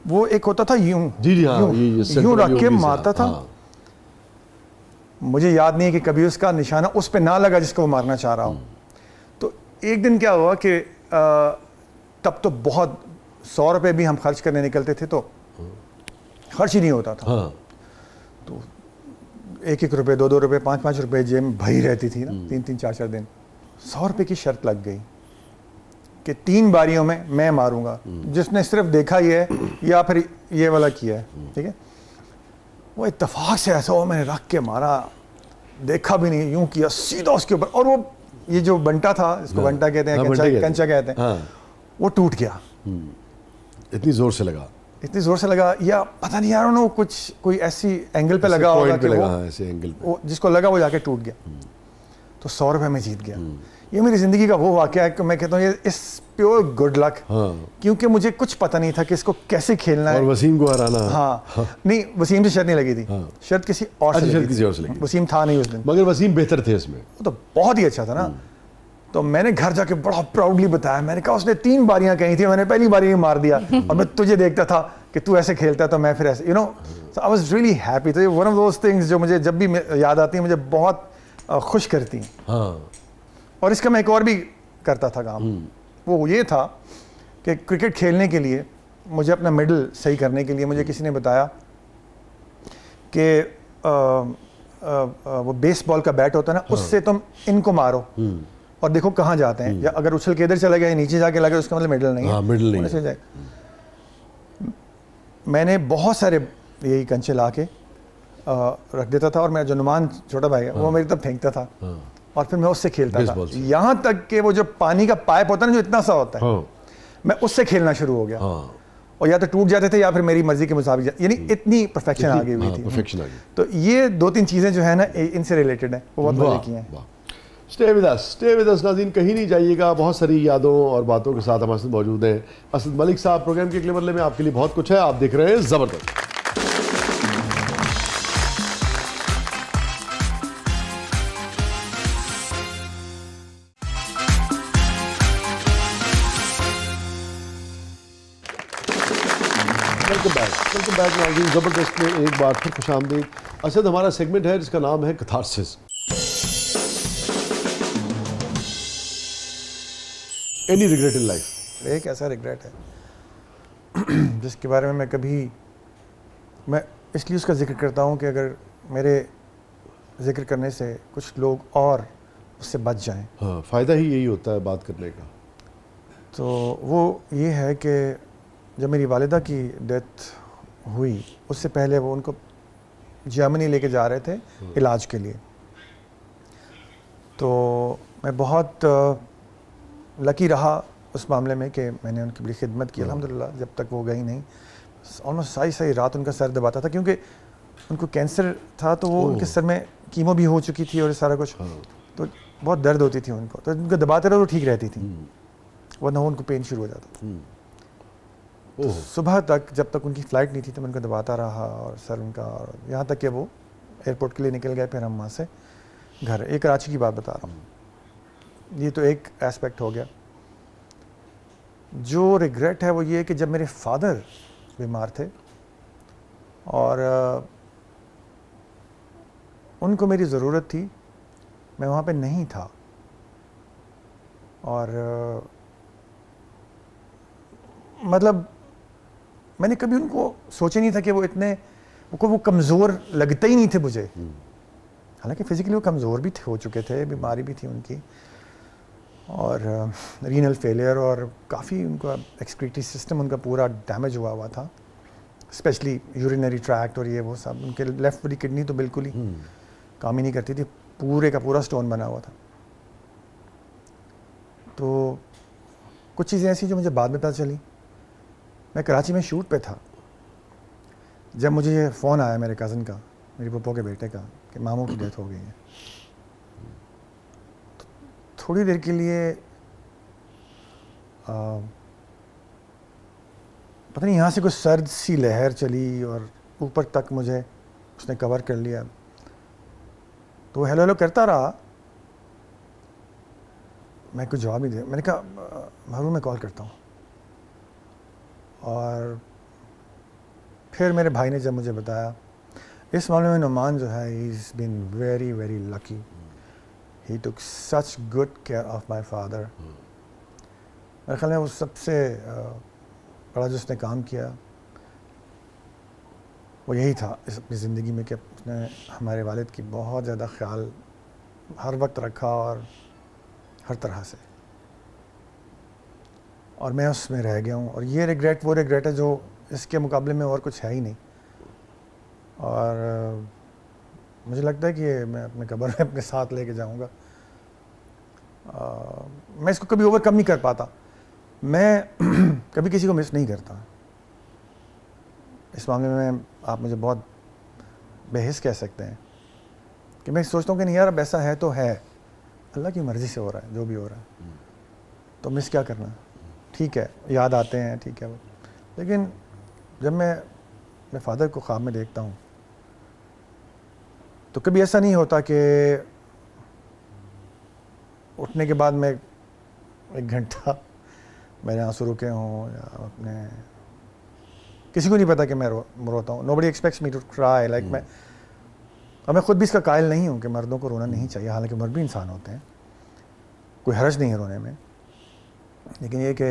[SPEAKER 2] وہ ایک ہوتا تھا یوں یوں رکھ کے مارتا تھا. مجھے یاد نہیں ہے کہ کبھی اس کا نشانہ اس پہ نہ لگا جس کو وہ مارنا چاہ رہا ہوں. تو ایک دن کیا ہوا کہ تب تو بہت 100 روپے بھی ہم خرچ کرنے نکلتے تھے تو خرچ ہی نہیں ہوتا تھا. تو 1-1 روپے 2-2 روپے 5-5 روپے جیب میں بھری رہتی تھی نا, 3-3 4-4 دن. 100 روپے کی شرط لگ گئی کہ 3 باریوں میں ماروں گا. جس نے صرف دیکھا یہ ہے یا پھر یہ والا کیا ہے, ٹھیک ہے. وہ اتفاق سے ایسا ہوا, میں نے رکھ کے مارا, دیکھا بھی نہیں, یوں کیا سیدھا اس کے اوپر, اور وہ یہ جو بنٹا تھا, اس کو بنٹا کہتے ہیں, کنچا کہتے ہیں, وہ ٹوٹ گیا.
[SPEAKER 1] اتنی زور سے لگا یا پتہ نہیں یار انہوں کچھ کوئی ایسی اینگل پہ لگا ہوگا کہ وہ جس کو لگا وہ جا کے ٹوٹ گیا. تو 100 روپے میں جیت گیا. یہ میری زندگی کا وہ واقعہ ہے کہ میں کہتا ہوں یہ اس پیور گڈ لک, کیونکہ مجھے کچھ پتہ نہیں تھا کہ اس کو کیسے کھیلنا ہے. اور وسیم کو ہرانا.
[SPEAKER 2] ہاں نہیں وسیم سے شرط نہیں لگی تھی, شرط کسی اور سے لگی. وسیم تھا نہیں اس دن,
[SPEAKER 1] مگر وسیم بہتر تھے اس میں,
[SPEAKER 2] وہ تو بہت ہی اچھا تھا نا. تو میں نے گھر جا کے بڑا پراؤڈلی بتایا, میں نے کہا اس نے 3 باریاں کہی تھی, میں نے پہلی باری میں مار دیا, اور میں تجھے دیکھتا تھا کہ تو ایسے کھیلتا تو میں پھر ایسے, you know, I was really happy. تو یہ ون آف دوز تھنگس جو مجھے جب بھی یاد آتی ہیں مجھے بہت خوش کرتی ہیں. اور اس کا میں ایک اور بھی کرتا تھا کام, وہ یہ تھا کہ کرکٹ کھیلنے کے لیے مجھے اپنا میڈل صحیح کرنے کے لیے مجھے کسی نے بتایا کہ وہ بیس بال کا بیٹ ہوتا ہے نا, اس سے تم ان کو مارو اور دیکھو کہاں جاتے ہیں, یا اگر اچھل کے ادھر چلا گیا نیچے جا کے لگا اس کا مطلب میڈل نہیں ہے.
[SPEAKER 1] میڈل نہیں ہے.
[SPEAKER 2] میں نے بہت سارے یہی کنچے لا کے رکھ دیتا تھا, اور میرا جو نعمان چھوٹا بھائی ہے وہ میری طرف پھینکتا تھا, اور پھر میں اس سے کھیلتا تھا, یہاں تک کہ وہ جو پانی کا پائپ ہوتا ہے نا جو اتنا سا ہوتا ہے, میں اس سے کھیلنا شروع ہو گیا. اور یا تو ٹوٹ جاتے تھے یا پھر میری مرضی کے مطابق, یعنی اتنی پرفیکشن آ گئی ہوئی تھی. تو یہ 2-3 چیزیں جو ہے نا ان سے ریلیٹڈ ہیں, وہ بہت مزے کی ہیں.
[SPEAKER 1] اسٹے ود اس ناظرین، کہیں نہیں جائیے گا. بہت ساری یادوں اور باتوں کے ساتھ ہمارے ساتھ موجود ہیں اسد ملک صاحب. پروگرام کے اگلے مرحلے میں آپ کے لیے بہت کچھ ہے. آپ دیکھ رہے ہیں زبردست. ویلکم بیک ناظرین. زبردست میں ایک بار پھر خوش آمدید. اسد، ہمارا سیگمنٹ ہے جس کا نام ہے catharsis. Any regret in life?
[SPEAKER 2] ایک ایسا ریگریٹ ہے جس کے بارے میں میں اس لیے اس کا ذکر کرتا ہوں کہ اگر میرے ذکر کرنے سے کچھ لوگ اور اس سے بچ جائیں.
[SPEAKER 1] ہاں، فائدہ ہی یہی ہوتا ہے بات کرنے کا.
[SPEAKER 2] تو وہ یہ ہے کہ جب میری والدہ کی ڈیتھ ہوئی اس سے پہلے وہ ان کو جرمنی لے کے جا رہے تھے علاج کے لیے. تو میں بہت لکی رہا اس معاملے میں کہ میں نے ان کی بڑی خدمت کی الحمدللہ جب تک وہ گئی نہیں. آلموسٹ ساری رات ان کا سر دباتا تھا کیونکہ ان کو کینسر تھا تو وہ ان کے سر میں کیمو بھی ہو چکی تھی اور سارا کچھ. تو بہت درد ہوتی تھی ان کو، تو ان کو دباتے رہو تو ٹھیک رہتی تھی، ورنہ ان کو پین شروع ہو جاتا تھا. صبح تک جب تک ان کی فلائٹ نہیں تھی تو میں ان کو دباتا رہا اور سر ان کا، اور یہاں تک کہ وہ ایئرپورٹ کے لیے نکل گئے. پھر ہم وہاں سے گھر. ایک کراچی کی بات بتا رہا ہوں. یہ تو ایک ایسپیکٹ ہو گیا. جو ریگریٹ ہے وہ یہ کہ جب میرے فادر بیمار تھے اور ان کو میری ضرورت تھی، میں وہاں پہ نہیں تھا، اور مطلب میں نے کبھی ان کو سوچا نہیں تھا کہ وہ اتنے وہ کمزور لگتے ہی نہیں تھے مجھے. حالانکہ فزیکلی وہ کمزور بھی ہو چکے تھے، بیماری بھی تھی ان کی، اور رینل فیلئر، اور کافی ان کا ایکسکریٹری سسٹم ان کا پورا ڈیمیج ہوا تھا، اسپیشلی یورینری ٹریکٹ اور یہ وہ سب. ان کے لیفٹ والی کڈنی تو بالکل ہی کام ہی نہیں کرتی تھی، پورے کا پورا سٹون بنا ہوا تھا. تو کچھ چیزیں ایسی جو مجھے بعد میں پتہ چلی. میں کراچی میں شوٹ پہ تھا جب مجھے یہ فون آیا میرے کزن کا، میری پھپھو کے بیٹے کا، کہ ماموں کی ڈیتھ ہو گئی ہے. تھوڑی دیر کے لیے پتہ نہیں یہاں سے کوئی سرد سی لہر چلی اور اوپر تک مجھے اس نے کور کر لیا. تو ہیلو ہیلو کرتا رہا، میں کوئی جواب نہیں دیا. میں نے کہا محروم میں کال کرتا ہوں. اور پھر میرے بھائی نے جب مجھے بتایا، اس معاملے میں نعمان جو ہے he is been very very lucky. He took such good care of my father. میرے خیال میں وہ سب سے بڑا جو اس نے کام کیا وہ یہی تھا اس اپنی زندگی میں، کہ اس نے ہمارے والد کی بہت زیادہ خیال ہر وقت رکھا اور ہر طرح سے. اور میں اس میں رہ گیا ہوں. اور یہ ریگریٹ وہ ریگریٹ ہے جو اس کے مقابلے میں اور کچھ ہے ہی نہیں. اور مجھے لگتا ہے کہ میں اپنے قبر میں اپنے ساتھ لے کے جاؤں گا. میں اس کو کبھی اوور کم نہیں کر پاتا. میں کبھی کسی کو مس نہیں کرتا. اس معاملے میں آپ مجھے بہت بے حس کہہ سکتے ہیں کہ میں سوچتا ہوں کہ نہیں یار اب ایسا ہے تو ہے، اللہ کی مرضی سے ہو رہا ہے جو بھی ہو رہا ہے، تو مس کیا کرنا. ٹھیک ہے یاد آتے ہیں، ٹھیک ہے، لیکن جب میں اپنے فادر کو خواب میں دیکھتا ہوں تو کبھی ایسا نہیں ہوتا کہ اٹھنے کے بعد میں 1 گھنٹہ میرے آنسو رکے ہوں، یا اپنے کسی کو نہیں پتا کہ میں روتا ہوں. Nobody expects me to cry like میں، اور میں خود بھی اس کا قائل نہیں ہوں کہ مردوں کو رونا نہیں چاہیے، حالانکہ مرد بھی انسان ہوتے ہیں، کوئی حرج نہیں ہے رونے میں. لیکن یہ کہ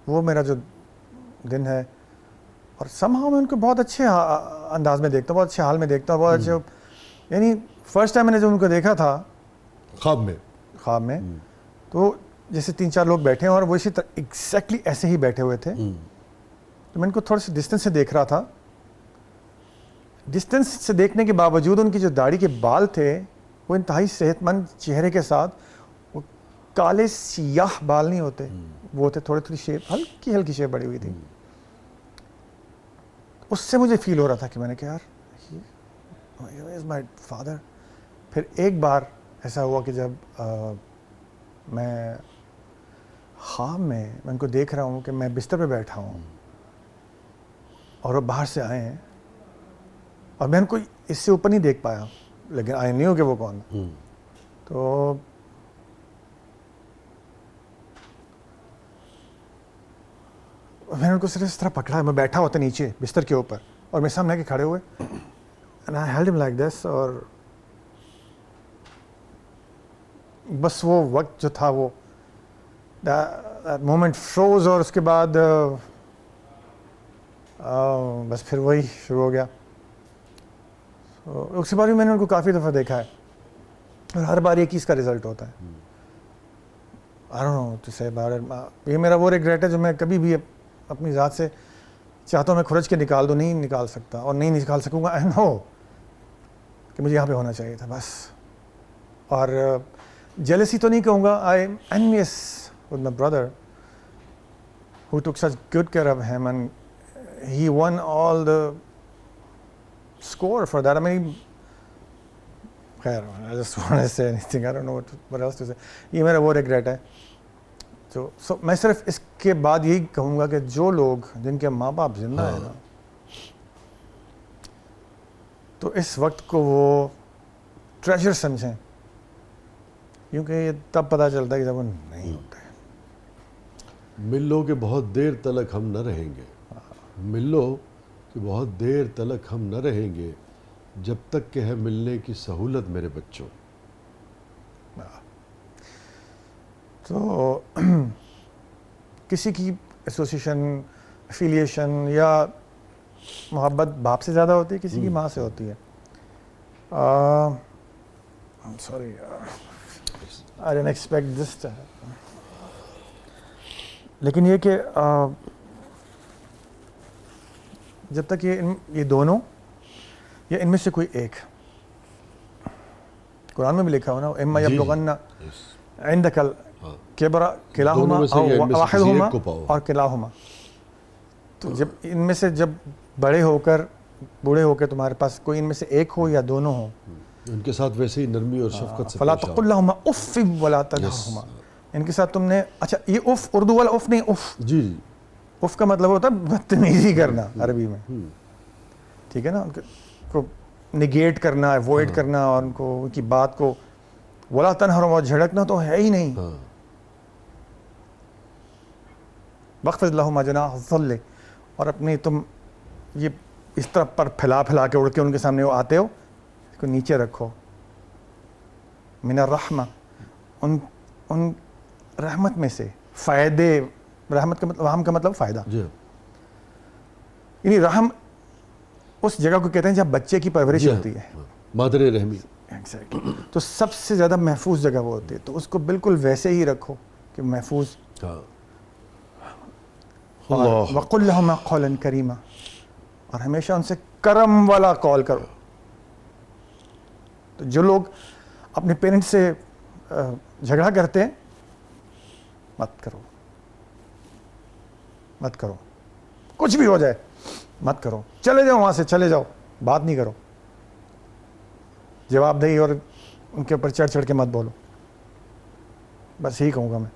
[SPEAKER 2] وہ میرا جو دن ہے، اور somehow میں ان کو بہت اچھے انداز میں دیکھتا ہوں، بہت اچھے حال میں دیکھتا ہوں، بہت اچھے. یعنی فرسٹ ٹائم میں نے جب ان کو دیکھا تھا خواب میں تو جیسے 3-4 لوگ بیٹھے ہیں اور وہ اسی طرح ایگزیکٹلی ایسے ہی بیٹھے ہوئے تھے. تو میں ان کو تھوڑا سا ڈسٹینس سے دیکھ رہا تھا. ڈسٹینس سے دیکھنے کے باوجود ان کی جو داڑھی کے بال تھے وہ انتہائی صحت مند چہرے کے ساتھ، وہ کالے سیاہ بال نہیں ہوتے، وہ تھے تھوڑی شیپ، ہلکی شیپ بڑی ہوئی تھی. اس سے مجھے فیل ہو رہا تھا کہ میں نے کہا یار از مائی فادر. پھر ایک بار ایسا ہوا کہ جب میں خواب میں ان کو دیکھ رہا ہوں کہ میں بستر پہ بیٹھا ہوں اور وہ باہر سے آئے ہیں اور میں ان کو اس سے اوپر نہیں دیکھ پایا, لیکن آئی نیو کہ وہ کون. تو میں نے ان کو صرف اس طرح پکڑا, میں بیٹھا ہوتا نیچے بستر کے اوپر اور میرے سامنے کے کھڑے ہوئے, and I held him like this, اور بس وہ وقت جو تھا وہ that moment froze, اور اس کے بعد بس پھر وہی شروع ہو گیا. اس کے بعد بھی میں نے ان کو کافی دفعہ دیکھا ہے اور ہر بار ایک چیز کا رزلٹ ہوتا ہے. I don't know to say about it. یہ میرا وہ ریگریٹ ہے جو میں کبھی بھی اپنی ذات سے چاہتا ہوں میں کھرچ کے نکال دوں, نہیں نکال سکتا اور نہیں نکال سکوں گا. I know کہ مجھے یہاں پہ ہونا چاہیے تھا بس. اور jealousy تو نہیں کہوں گا, I am envious with my brother who took such good care of him and he won all the score for that. I mean, خیر, I just want to say anything. I don't know what else to say. یہ میرا وہ regret ہے. So میں صرف اس کے بعد یہی کہوں گا کہ جو لوگ جن کے ماں باپ زندہ ہیں نا, تو اس وقت کو وہ ٹریجر سمجھیں, کیونکہ یہ تب پتہ چلتا ہے کہ جب وہ نہیں ہوتے.
[SPEAKER 1] مل لو کہ بہت دیر تلک ہم نہ رہیں گے, مل لو کہ بہت دیر تلک ہم نہ رہیں گے, جب تک کہ ہے ملنے کی سہولت میرے بچوں.
[SPEAKER 2] تو کسی کی ایسوسیشن, افیلیشن یا محبت باپ سے زیادہ ہوتی ہے, کسی کی ماں سے ہوتی ہے. I'm sorry, I didn't expect this to happen. لیکن یہ کہ جب تک یہ دونوں یا ان میں سے کوئی ایک, قرآن میں بھی لکھا ہو نا, اما یبلغن عندک الکبر کلاہما او واحدہما اور کلاہما, تو جب ان میں سے جب بڑے ہو کر بوڑھے ہو کے تمہارے پاس کوئی ان میں سے ایک ہو یا دونوں ہوں,
[SPEAKER 1] ان کے ساتھ ویسے ہی نرمی اور شفقت سے
[SPEAKER 2] فلا تقل لہما اف ولا تنہرہما. ان کے ساتھ تم نے, اچھا یہ اف اردو والا اف نہیں, اف
[SPEAKER 1] جی
[SPEAKER 2] اف کا مطلب ہوتا ہے بدتمیزی کرنا عربی میں, ٹھیک ہے نا, ان کو نگیٹ کرنا, اوائڈ کرنا, اور ان کو ان کی بات کو ولا تنہرہما, جھڑکنا تو ہے ہی نہیں. واخفض لہما جناح الذل, اور اپنی تم یہ اس طرح پر پھیلا پھیلا کے اڑ کے ان کے سامنے وہ آتے ہو, اس کو نیچے رکھو. من الرحمہ, ان رحمت میں سے فائدے, رحمت کا مطلب, رحم کا مطلب فائدہ, یعنی رحم اس جگہ کو کہتے ہیں جہاں بچے کی پرورش ہوتی ہے,
[SPEAKER 1] مادر رحمی.
[SPEAKER 2] تو سب سے زیادہ محفوظ جگہ وہ ہوتی ہے, تو اس کو بالکل ویسے ہی رکھو کہ محفوظ. وَقُلْ لَهُمَا قَوْلًا كَرِيمًا, اور ہمیشہ ان سے کرم والا قول کرو. تو جو لوگ اپنے پیرنٹس سے جھگڑا کرتے ہیں, مت کرو, مت کرو, کچھ بھی ہو جائے مت کرو, چلے جاؤ وہاں سے, چلے جاؤ, بات نہیں کرو, جواب دہی اور ان کے اوپر چڑھ چڑھ کے مت بولو. بس یہی کہوں گا میں,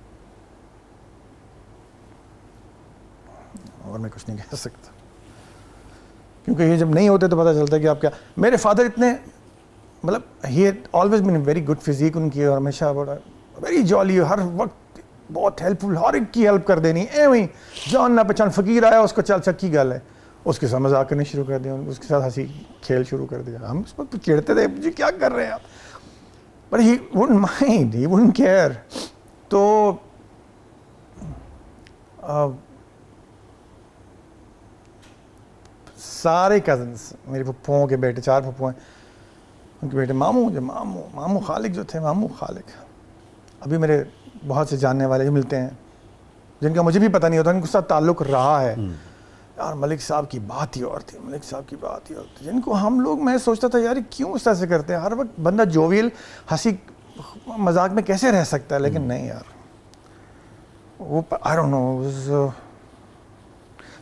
[SPEAKER 2] اور میں کچھ نہیں کہہ سکتا, کیونکہ یہ جب نہیں ہوتے تو پتہ چلتا ہے کہ آپ کیا. میرے فادر اتنے, مطلب he always been very good physique ان کی, اور ہمیشہ بڑا ویری جالی, ہر وقت بہت ہیلپ فل, ہر ایک کی ہیلپ کر دینی. ایویں جان نہ پہچان فقیر آیا, اس کو چل چکی گل ہے, اس کے ساتھ مذاق کرنے شروع کر دیا, اس کے ساتھ ہنسی کھیل شروع کر دیا. ہم اس پر چڑھتے تھے, جی کیا کر رہے ہیں آپ, but he wouldn't mind, he wouldn't care. تو سارے کزنس, میری پھپھوؤں کے بیٹے, 4 پھپھو ہیں, ان کے بیٹے ماموں خالق جو تھے, ماموں خالق, ابھی میرے بہت سے جاننے والے جو ملتے ہیں جن کا مجھے بھی پتہ نہیں ہوتا, ان کے ساتھ تعلق رہا ہے. یار ملک صاحب کی بات ہی اور تھی, ملک صاحب کی بات ہی اور تھی, جن کو ہم لوگ, میں سوچتا تھا یار کیوں اس طرح سے کرتے ہیں, ہر وقت بندہ جوویل ہنسی مذاق میں کیسے رہ سکتا ہے, لیکن نہیں یار, وہ I don't know.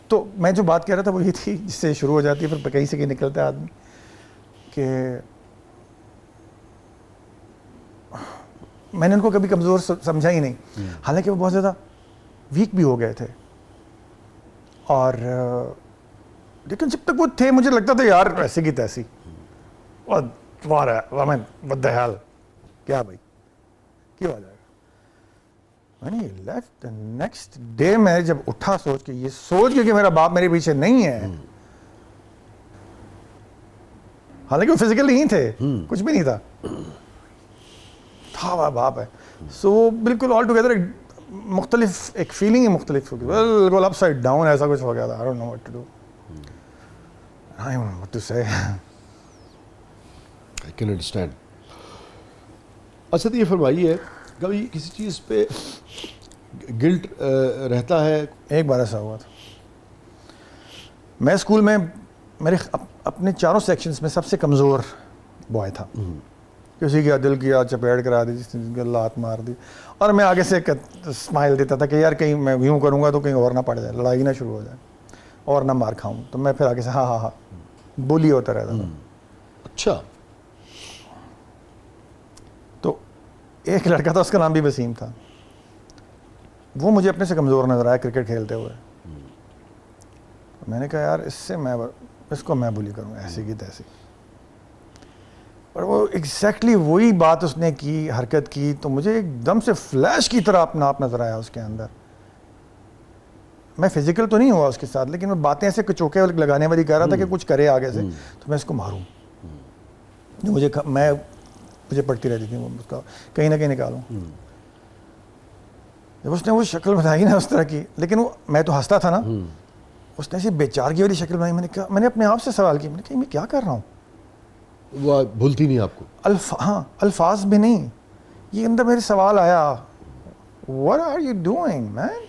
[SPEAKER 2] تو میں جو بات کہہ رہا تھا وہ یہ تھی, جس سے شروع ہو جاتی ہے پھر کہیں سے کہیں نکلتا ہے آدمی, کہ میں نے ان کو کبھی کمزور سمجھا ہی نہیں, حالانکہ وہ بہت زیادہ ویک بھی ہو گئے تھے. اور لیکن جب تک وہ تھے مجھے لگتا تھا یار ایسی کی تیسی, اور تمہارا what the hell, کیا بھائی کیوں آ جائے گا. میں نے لیفٹ نیکسٹ ڈے میں جب اٹھا سوچ کے, یہ سوچ کے کہ میرا باپ میرے پیچھے نہیں ہے, حالانکہ وہ فزیکل نہیں تھے, کچھ بھی نہیں تھا, وہ باپ ہے. سو بالکل آل ٹوگیدر مختلف ایک فیلنگ ہی مختلف ہو گئی, بالکل اپ سائڈ ڈاؤن ایسا کچھ ہو گیا تھا. I don't know what to do. I don't know what to say.
[SPEAKER 1] I can understand. اچھا تو یہ فرمائیے, کبھی کسی چیز پہ گلٹ رہتا ہے؟
[SPEAKER 2] ایک بار ایسا ہوا تھا, میں اسکول میں میرے اپنے چاروں سیکشنز میں سب سے کمزور بوائے تھا. کسی کا دل کیا چپیڑ کرا دی, جس نے لات مار دی, اور میں آگے سے ایک اسمائل دیتا تھا کہ یار کہیں میں یوں کروں گا تو کہیں اور نہ پڑ جائے, لڑائی نہ شروع ہو جائے اور نہ مار کھاؤں. تو میں پھر آگے سے ہاں بولی ہوتا رہتا تھا.
[SPEAKER 1] اچھا.
[SPEAKER 2] تو ایک لڑکا تھا, اس کا نام بھی وسیم تھا, وہ مجھے اپنے سے کمزور نظر آیا کرکٹ کھیلتے ہوئے. میں نے کہا یار اس کو میں بولی کروں ایسی کی تیسی. اور وہ ایگزیکٹلی وہی بات اس نے کی, حرکت کی, تو مجھے ایک دم سے فلیش کی طرح اپنا آپ نظر آیا اس کے اندر. میں فزیکل تو نہیں ہوا اس کے ساتھ, لیکن میں باتیں ایسے کچوکے لگانے والی کہہ رہا تھا کہ کچھ کرے آگے سے تو میں اس کو ماروں. مجھے پڑتی رہتی تھی اس کا, کہیں نہ کہیں نکالوں. جب اس نے وہ شکل بنائی نا اس طرح کی, لیکن وہ میں تو ہنستا تھا نا, اس نے ایسی بے چارگی والی شکل بنائی. میں نے اپنے آپ سے سوال کیا, میں نے کہا میں کیا کر رہا ہوں.
[SPEAKER 1] وہ بھولتی نہیں آپ کو؟
[SPEAKER 2] ہاں, الفاظ بھی نہیں. یہ اندر میرے سوال آیا, what are you doing man.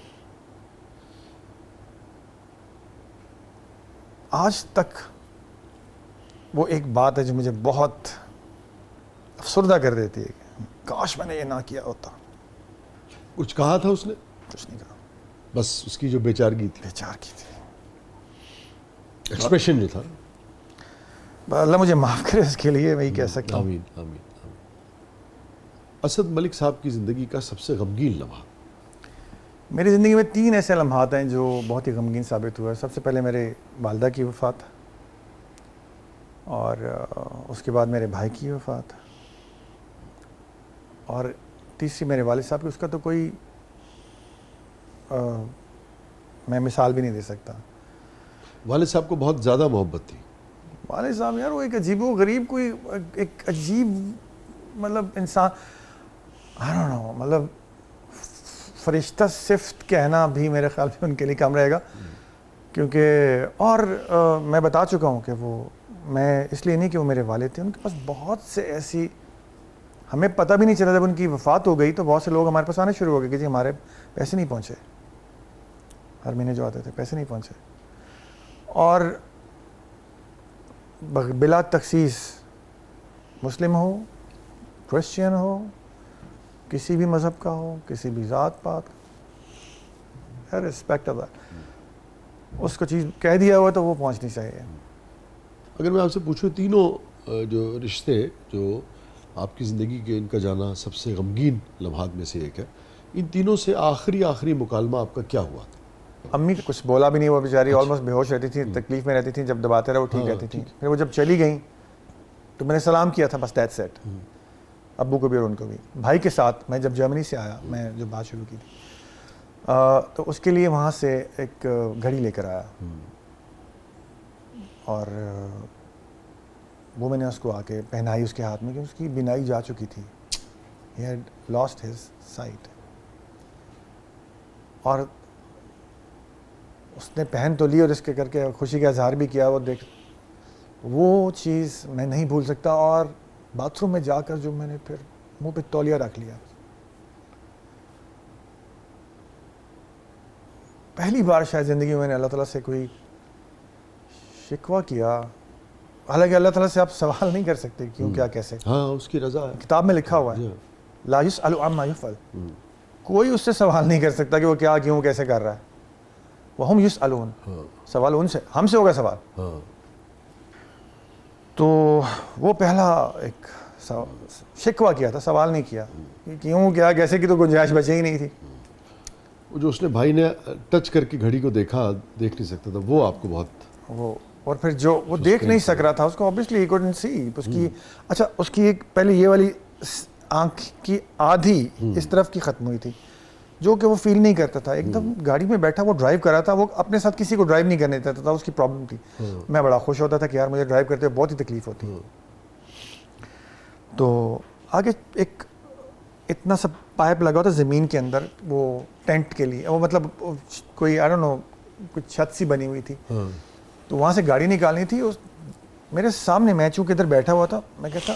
[SPEAKER 2] آج تک وہ ایک بات ہے جو مجھے بہت افسردہ کر دیتی ہے, کاش میں نے یہ نہ کیا ہوتا.
[SPEAKER 1] کچھ کہا تھا اس نے؟
[SPEAKER 2] کچھ نہیں کہا,
[SPEAKER 1] بس اس کی جو بے چارگی تھی,
[SPEAKER 2] بے چارگی تھی,
[SPEAKER 1] ایکسپریشن جو تھا.
[SPEAKER 2] اللہ مجھے معاف کرے اس کے لیے, میں یہ کہہ سکتا ہوں.
[SPEAKER 1] آمین آمین آمین. اسد ملک صاحب کی زندگی کا سب سے غمگین لمحہ؟
[SPEAKER 2] میری زندگی میں 3 ایسے لمحات ہیں جو بہت ہی غمگین ثابت ہوئے. سب سے پہلے میرے والدہ کی وفات, اور اس کے بعد میرے بھائی کی وفات, اور تیسری میرے والد صاحب کی. اس کا تو کوئی میں مثال بھی نہیں دے سکتا.
[SPEAKER 1] والد صاحب کو بہت زیادہ محبت تھی.
[SPEAKER 2] والد صاحب یار وہ ایک عجیب و غریب, کوئی ایک عجیب مطلب انسان, I don't know, مطلب فرشتہ صفت کہنا بھی میرے خیال میں ان کے لیے کم رہے گا. کیونکہ اور میں بتا چکا ہوں کہ وہ, میں اس لیے نہیں کہ وہ میرے والد تھے, ان کے پاس بہت سے ایسی, ہمیں پتہ بھی نہیں چلا جب ان کی وفات ہو گئی تو بہت سے لوگ ہمارے پاس آنے شروع ہو گئے کہ جی ہمارے پیسے نہیں پہنچے, ہر مہینے جو آتے تھے پیسے نہیں پہنچے. اور بلا تخصیص مسلم ہو, کرسچین ہو, کسی بھی مذہب کا ہو, کسی بھی ذات پات, ریسپیکٹ آف دیٹ, اس کو چیز کہہ دیا ہوا تو وہ پہنچنی چاہیے.
[SPEAKER 1] اگر میں آپ سے پوچھوں, تینوں جو رشتے جو آپ کی زندگی کے, ان کا جانا سب سے غمگین لمحات میں سے ایک ہے, ان تینوں سے آخری مکالمہ آپ کا کیا ہوا تھا؟
[SPEAKER 2] امی کچھ بولا بھی نہیں, وہ بیچاری آلموسٹ بے ہوش رہتی تھی, تکلیف میں رہتی تھی, جب دباتے رہے وہ ٹھیک رہتی تھی. پھر وہ جب چلی گئیں تو میں نے سلام کیا تھا, بس دیٹ سیٹ. ابو کو بھی اور ان کو بھی. بھائی کے ساتھ میں جب جرمنی سے آیا, میں جو بات شروع کی تھی, تو اس کے لیے وہاں سے ایک گھڑی لے کر آیا, اور وہ میں نے اس کو آ کے پہنائی اس کے ہاتھ میں, کہ اس کی بینائی جا چکی تھی, he had lost his sight. اور اس نے پہن تو لی اور اس کے کر کے خوشی کا اظہار بھی کیا. وہ دیکھ, وہ چیز میں نہیں بھول سکتا. اور باتھ روم میں جا کر جو میں نے پھر منہ پہ تولیہ رکھ لیا, پہلی بار شاید زندگی میں نے اللہ تعالیٰ سے کوئی شکوہ کیا. حالانکہ اللہ تعالیٰ سے آپ سوال نہیں کر سکتے کیوں, کیا, کیسے.
[SPEAKER 1] ہاں, اس کی رضا ہے.
[SPEAKER 2] کتاب میں لکھا ہوا ہے, لا یسأل عما یفعل, کوئی اس سے سوال نہیں کر سکتا کہ وہ کیا, کیوں, کیسے کر رہا ہے. وہم یسألون, سوال ان سے, ہم سے ہوگا سوال. تو وہ پہلا ایک شکوہ کیا تھا, سوال نہیں کیا کہ کیوں کیا کیسے کی, تو گنجائش بچی ہی نہیں تھی.
[SPEAKER 1] وہ جو اس نے بھائی نے ٹچ کر کے گھڑی کو دیکھا, دیکھ نہیں سکتا تھا, وہ آپ کو بہت
[SPEAKER 2] وہ, اور پھر جو وہ دیکھ نہیں سک رہا تھا اس کو obviously he couldn't see اس کی. اچھا اس کی ایک پہلے یہ والی آنکھ کی آدھی اس طرف کی ختم ہوئی تھی جو کہ وہ فیل نہیں کرتا تھا. ایک دم گاڑی میں بیٹھا وہ ڈرائیو کر رہا تھا, وہ اپنے ساتھ کسی کو ڈرائیو نہیں کرنے دیتا تھا, اس کی پرابلم تھی. میں بڑا خوش ہوتا تھا کہ یار مجھے ڈرائیو کرتے ہوئے بہت ہی تکلیف ہوتی. تو آگے ایک اتنا سا پائپ لگا تھا زمین کے اندر, وہ ٹینٹ کے لیے, وہ مطلب کوئی آئی ڈونٹ نو کچھ چھت سی بنی ہوئی تھی. تو وہاں سے گاڑی نکالنی تھی. میرے سامنے میں چونکہ ادھر بیٹھا ہوا تھا, میں کہا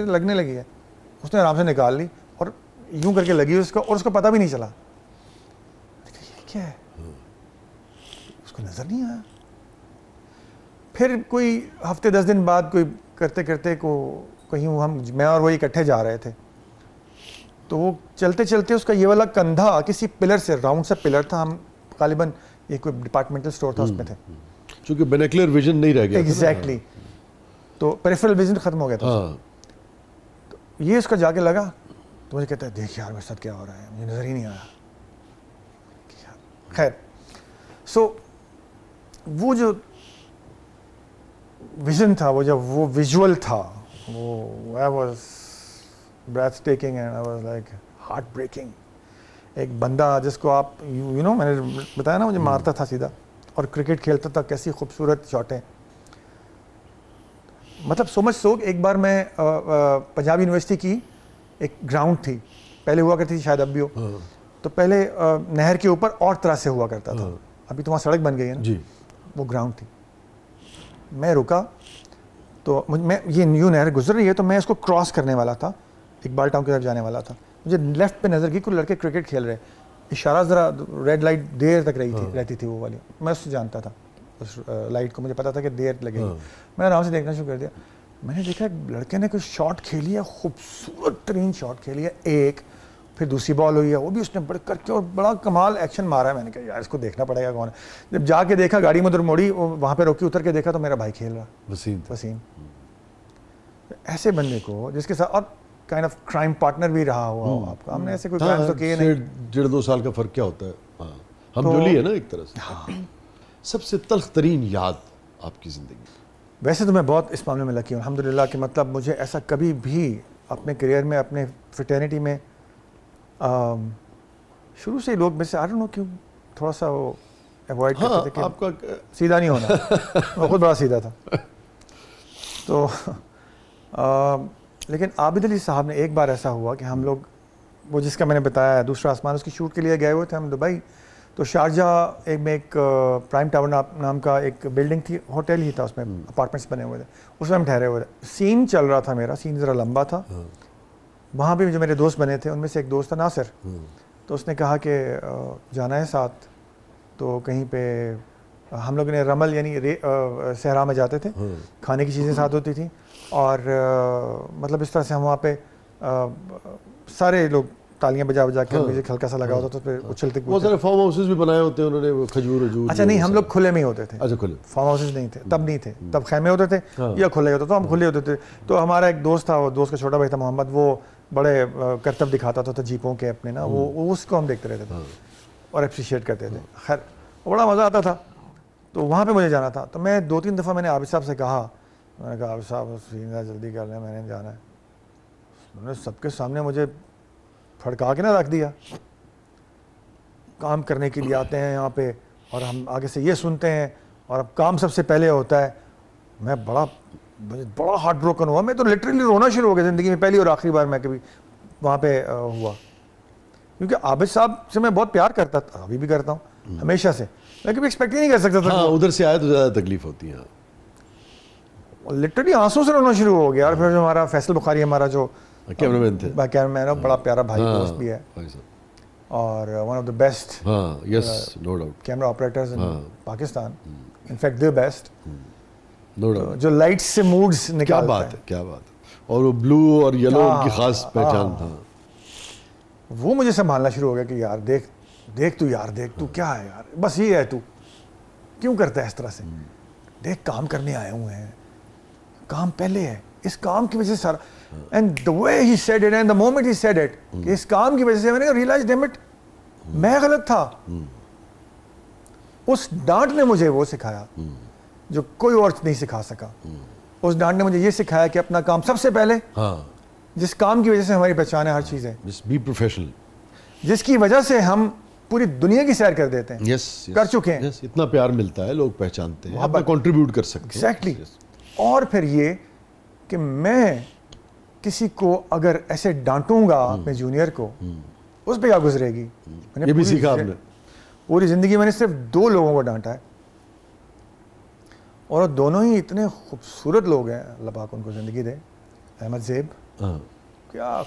[SPEAKER 2] لگنے لگی ہے. اس نے آرام سے نکال لی اور یوں کر کے لگی اس کو, اور اس کو پتہ بھی نہیں چلا. یہ کیا ہے, اس کو نظر نہیں آیا. پھر کوئی ہفتے 10 دن بعد کوئی کرتے کرتے کہیں میں اور وہ اکٹھے جا رہے تھے, تو وہ چلتے چلتے اس کا یہ والا کندھا کسی پلر سے, راؤنڈ سا پلر تھا, ہم غالباً یہ کوئی ڈپارٹمنٹل اسٹور تھا اس میں تھے,
[SPEAKER 1] چونکہ بینیکولر ویژن نہیں رہ گیا.
[SPEAKER 2] ایگزیکٹلی, تو پیریفرل ویژن ختم ہو گیا تھا. تو یہ اس کا جا کے لگا, تو مجھے کہتا ہے دیکھ یار میرے ساتھ کیا ہو رہا ہے, مجھے نظر ہی نہیں آیا. خیر, سو وہ جو ویژن تھا, وہ جب وہ ویژول تھا, وہ I was breathtaking and I was like heart breaking. ایک بندہ جس کو آپ یو نو, میں نے بتایا نا مجھے مارتا تھا سیدھا, اور کرکٹ کھیلتا تھا, کیسی خوبصورت شاٹیں. مطلب سو مچ سو, ایک بار میں پنجاب یونیورسٹی کی ایک گراؤنڈ تھی, پہلے ہوا کرتی تھی شاید اب بھی ہو, تو پہلے نہر کے اوپر اور طرح سے ہوا کرتا تھا, ابھی تو وہاں سڑک بن گئی ہے نا, وہ گراؤنڈ تھی. میں رکا تو میں یہ نیو نہر گزر رہی ہے, تو میں اس کو کراس کرنے والا تھا, اقبال ٹاؤن کی طرف جانے والا تھا. مجھے لیفٹ پہ نظر کی, کوئی لڑکے کرکٹ کھیل رہے, اشارہ ذرا ریڈ لائٹ دیر تک رہتی تھی وہ والی, میں اس سے جانتا تھا اس لائٹ کو, مجھے پتا تھا کہ دیر لگے گی. میں آرام سے دیکھنا شروع کر دیا. میں نے دیکھا لڑکے نے کوئی شاٹ کھیلی ہے, خوبصورت ترین شاٹ کھیلی ہے ایک, پھر دوسری بال ہوئی ہے, وہ بھی اس نے بڑھ کر کے اور بڑا کمال ایکشن مارا ہے. میں نے کہا یار اس کو دیکھنا پڑے گا کون ہے. جب جا کے دیکھا, گاڑی میں ادھر موڑی, وہاں پہ روکی, اتر کے دیکھا تو میرا بھائی کھیل رہا, وسیم. ایسے بندے کو جس کے ساتھ اور کائنڈ آف کرائم پارٹنر بھی رہا ہوا آپ کا, ہم نے ایسے کوئی کرائم تو کیے نہیں.
[SPEAKER 1] 1.5-2 سال کا فرق کیا ہوتا ہے, ہم جولی ہے نا ایک طرح سے. سب سے تلخ ترین یاد آپ کی زندگی میں؟
[SPEAKER 2] ویسے تو میں بہت اس معاملے میں لکی ہوں الحمدللہ, کہ مطلب مجھے ایسا کبھی بھی اپنے کریئر میں, اپنے فریٹرنٹی میں, شروع سے لوگ میں سے آئی ڈونٹ نو کیوں تھوڑا سا وہ اوائڈ کرتے تھے کہ آپ کا سیدھا نہیں ہونا. میں خود بڑا سیدھا تھا. تو لیکن عابد علی صاحب نے ایک بار ایسا ہوا کہ ہم لوگ, وہ جس کا میں نے بتایا دوسرا آسمان, اس کی شوٹ کے لیے گئے ہوئے تھے ہم دبئی. تو شارجہ میں ایک پرائم ٹاور نام کا ایک بلڈنگ تھی, ہوٹل ہی تھا, اس میں اپارٹمنٹس بنے ہوئے تھے, اس میں ہم ٹھہرے ہوئے تھے. سین چل رہا تھا میرا, سین ذرا لمبا تھا. وہاں پہ جو میرے دوست بنے تھے ان میں سے ایک دوست تھا ناصر, تو اس نے کہا کہ جانا ہے ساتھ. تو کہیں پہ ہم لوگ نے رمل یعنی صحرا میں جاتے تھے, کھانے کی چیزیں ساتھ ہوتی تھیں, اور مطلب اس طرح سے ہم وہاں پہ سارے لوگ تالیاں بجا بجا کے میوزک ہلکا سا لگا ہوتا تھا, پھر اچھلتے
[SPEAKER 1] بہت سارے فارم ہاؤسز بھی بنائے ہوتے ہیں انہوں نے, کھجور وجور.
[SPEAKER 2] اچھا نہیں, ہم لوگ کھلے میں ہی ہوتے تھے.
[SPEAKER 1] اچھا کھلے,
[SPEAKER 2] فارم ہاؤسز نہیں تھے تب, نہیں تھے تب, خیمے ہوتے تھے یا کھلے ہوتے, تو ہم کھلے ہوتے تھے. تو ہمارا ایک دوست تھا, وہ دوست کا چھوٹا بھائی تھا محمد, وہ بڑے کرتب دکھاتا تھا جیپوں کے اپنے نا, وہ اس کو ہم دیکھتے رہتے تھے اور اپریشیٹ کرتے تھے. خیر بڑا مزہ آتا تھا. تو وہاں پہ مجھے جانا تھا, تو میں 2-3 دفعہ میں نے عابد صاحب سے کہا, میں نے کہا عابد صاحب سینہ جلدی کر لیں, میں نے جانا ہے. انہوں نے سب کے سامنے مجھے پھڑکا کے نہ رکھ دیا, کام کرنے کے لیے آتے ہیں یہاں پہ اور ہم آگے سے یہ سنتے ہیں, اور اب کام سب سے پہلے ہوتا ہے. میں بڑا ہارٹ بروکن ہوا, میں تو لٹرلی رونا شروع ہو گیا زندگی میں, پہلی اور آخری بار میں کبھی وہاں پہ ہوا. کیونکہ عابد صاحب سے میں بہت پیار کرتا تھا, ابھی بھی کرتا ہوں ہمیشہ سے, میں کبھی ایکسپیکٹ ہی نہیں کر سکتا تھا.
[SPEAKER 1] ادھر سے آئے تو زیادہ تکلیف ہوتی ہے,
[SPEAKER 2] لٹرلی آنسوں سے رونا شروع ہو گیا. اور پھر جو ہمارا فیصل بخاری ہمارا جو
[SPEAKER 1] کیمرہ مین تھے,
[SPEAKER 2] کیمرہ مین, بڑا پیارا بھائی دوست بھی ہے, اور one of the best camera operators in Pakistan, in fact the best, جو لائٹ سے موڈز نکالتا ہے.
[SPEAKER 1] کیا بات ہے, کیا بات ہے. اور وہ بلو اور یلو ان کی خاص پہچان تھا.
[SPEAKER 2] وہ مجھے سنبھالنا شروع ہو گیا کہ یار دیکھ تو, یار دیکھ تو, کیا ہے یار, بس یہ ہے, تو کیوں کرتا ہے اس طرح سے, دیکھ کام کرنے آئے ہوئے ہیں, کام پہلے ہے, اس کام کی وجہ سے سارا. And the way he said it and the moment he said it, کہ اس کام کی وجہ سے میں نے realized damn it, میں غلط تھا. اس ڈانٹ نے مجھے وہ سکھایا جو کوئی اور نہیں سکھا سکا. اس ڈانٹ نے مجھے یہ سکھایا کہ اپنا کام سب سے پہلے, جس کام کی وجہ سے ہماری پہچان ہے ہر چیز ہے,
[SPEAKER 1] بی پروفیشنل,
[SPEAKER 2] جس کی وجہ سے ہم پوری دنیا کی سیر کر دیتے ہیں, کر چکے ہیں.
[SPEAKER 1] اتنا پیار ملتا ہے, لوگ پہچانتے ہیں, آپ کنٹریبیوٹ کر سکتے ہیں.
[SPEAKER 2] ایگزیکٹلی. اور پھر یہ کہ میں کسی کو اگر ایسے ڈانٹوں گا اپنے جونیئر کو, اس پہ کیا گزرے گی.
[SPEAKER 1] یہ بھی سیکھا آپ نے.
[SPEAKER 2] پوری زندگی میں نے صرف 2 لوگوں کو ڈانٹا ہے, اور دونوں ہی اتنے خوبصورت لوگ ہیں, اللہ پاک ان کو زندگی دے. احمد زیب, کیا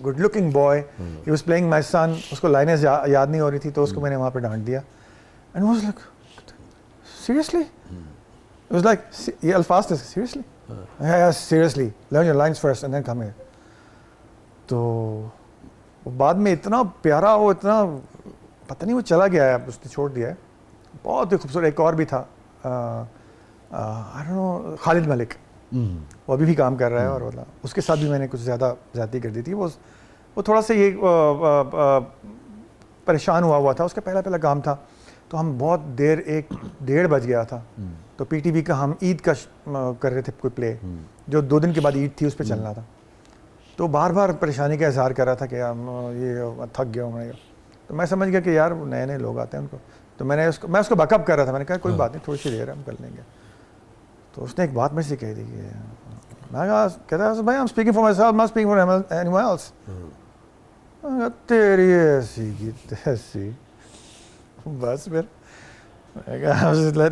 [SPEAKER 2] good looking boy, he was playing my son, اس کو لائنیں یاد نہیں ہو رہی تھی تو اس کو میں نے وہاں پہ ڈانٹ دیا. And was like seriously, it was like یہ الفاظ تھے, seriously seriously learn your lines first and then come here. تو بعد میں اتنا پیارا, وہ اتنا پتہ نہیں وہ چلا گیا ہے, اب اس نے چھوڑ دیا ہے. بہت ہی خوبصورت. ایک اور بھی تھا, خالد ملک, وہ ابھی بھی کام کر رہا ہے, اور اس کے ساتھ بھی میں نے کچھ زیادہ زیادتی کر دی تھی. وہ تھوڑا سا یہ پریشان ہوا تھا, اس کا پہلا کام تھا, تو ہم بہت دیر 1:30 بج گیا تھا, تو پی ٹی وی کا ہم عید کا کر رہے تھے کوئی پلے, جو 2 دن کے بعد عید تھی, اس پہ چلنا تھا. تو بار بار پریشانی کا اظہار کر رہا تھا کہ یہ تھک گیا ہوں. تو میں سمجھ گیا کہ یار نئے لوگ آتے ہیں ان کو, تو میں اس کو بیک اپ کر رہا تھا. میں نے کہا کوئی بات نہیں, تھوڑی سی دیر ہے, ہم کر لیں گے. تو اس نے ایک بات مجھ سے کہہ دی کہ میں کہتا بھائی I'm speaking for myself, I'm not speaking for anyone else. تیری ایسی کی تیسی, بس پھر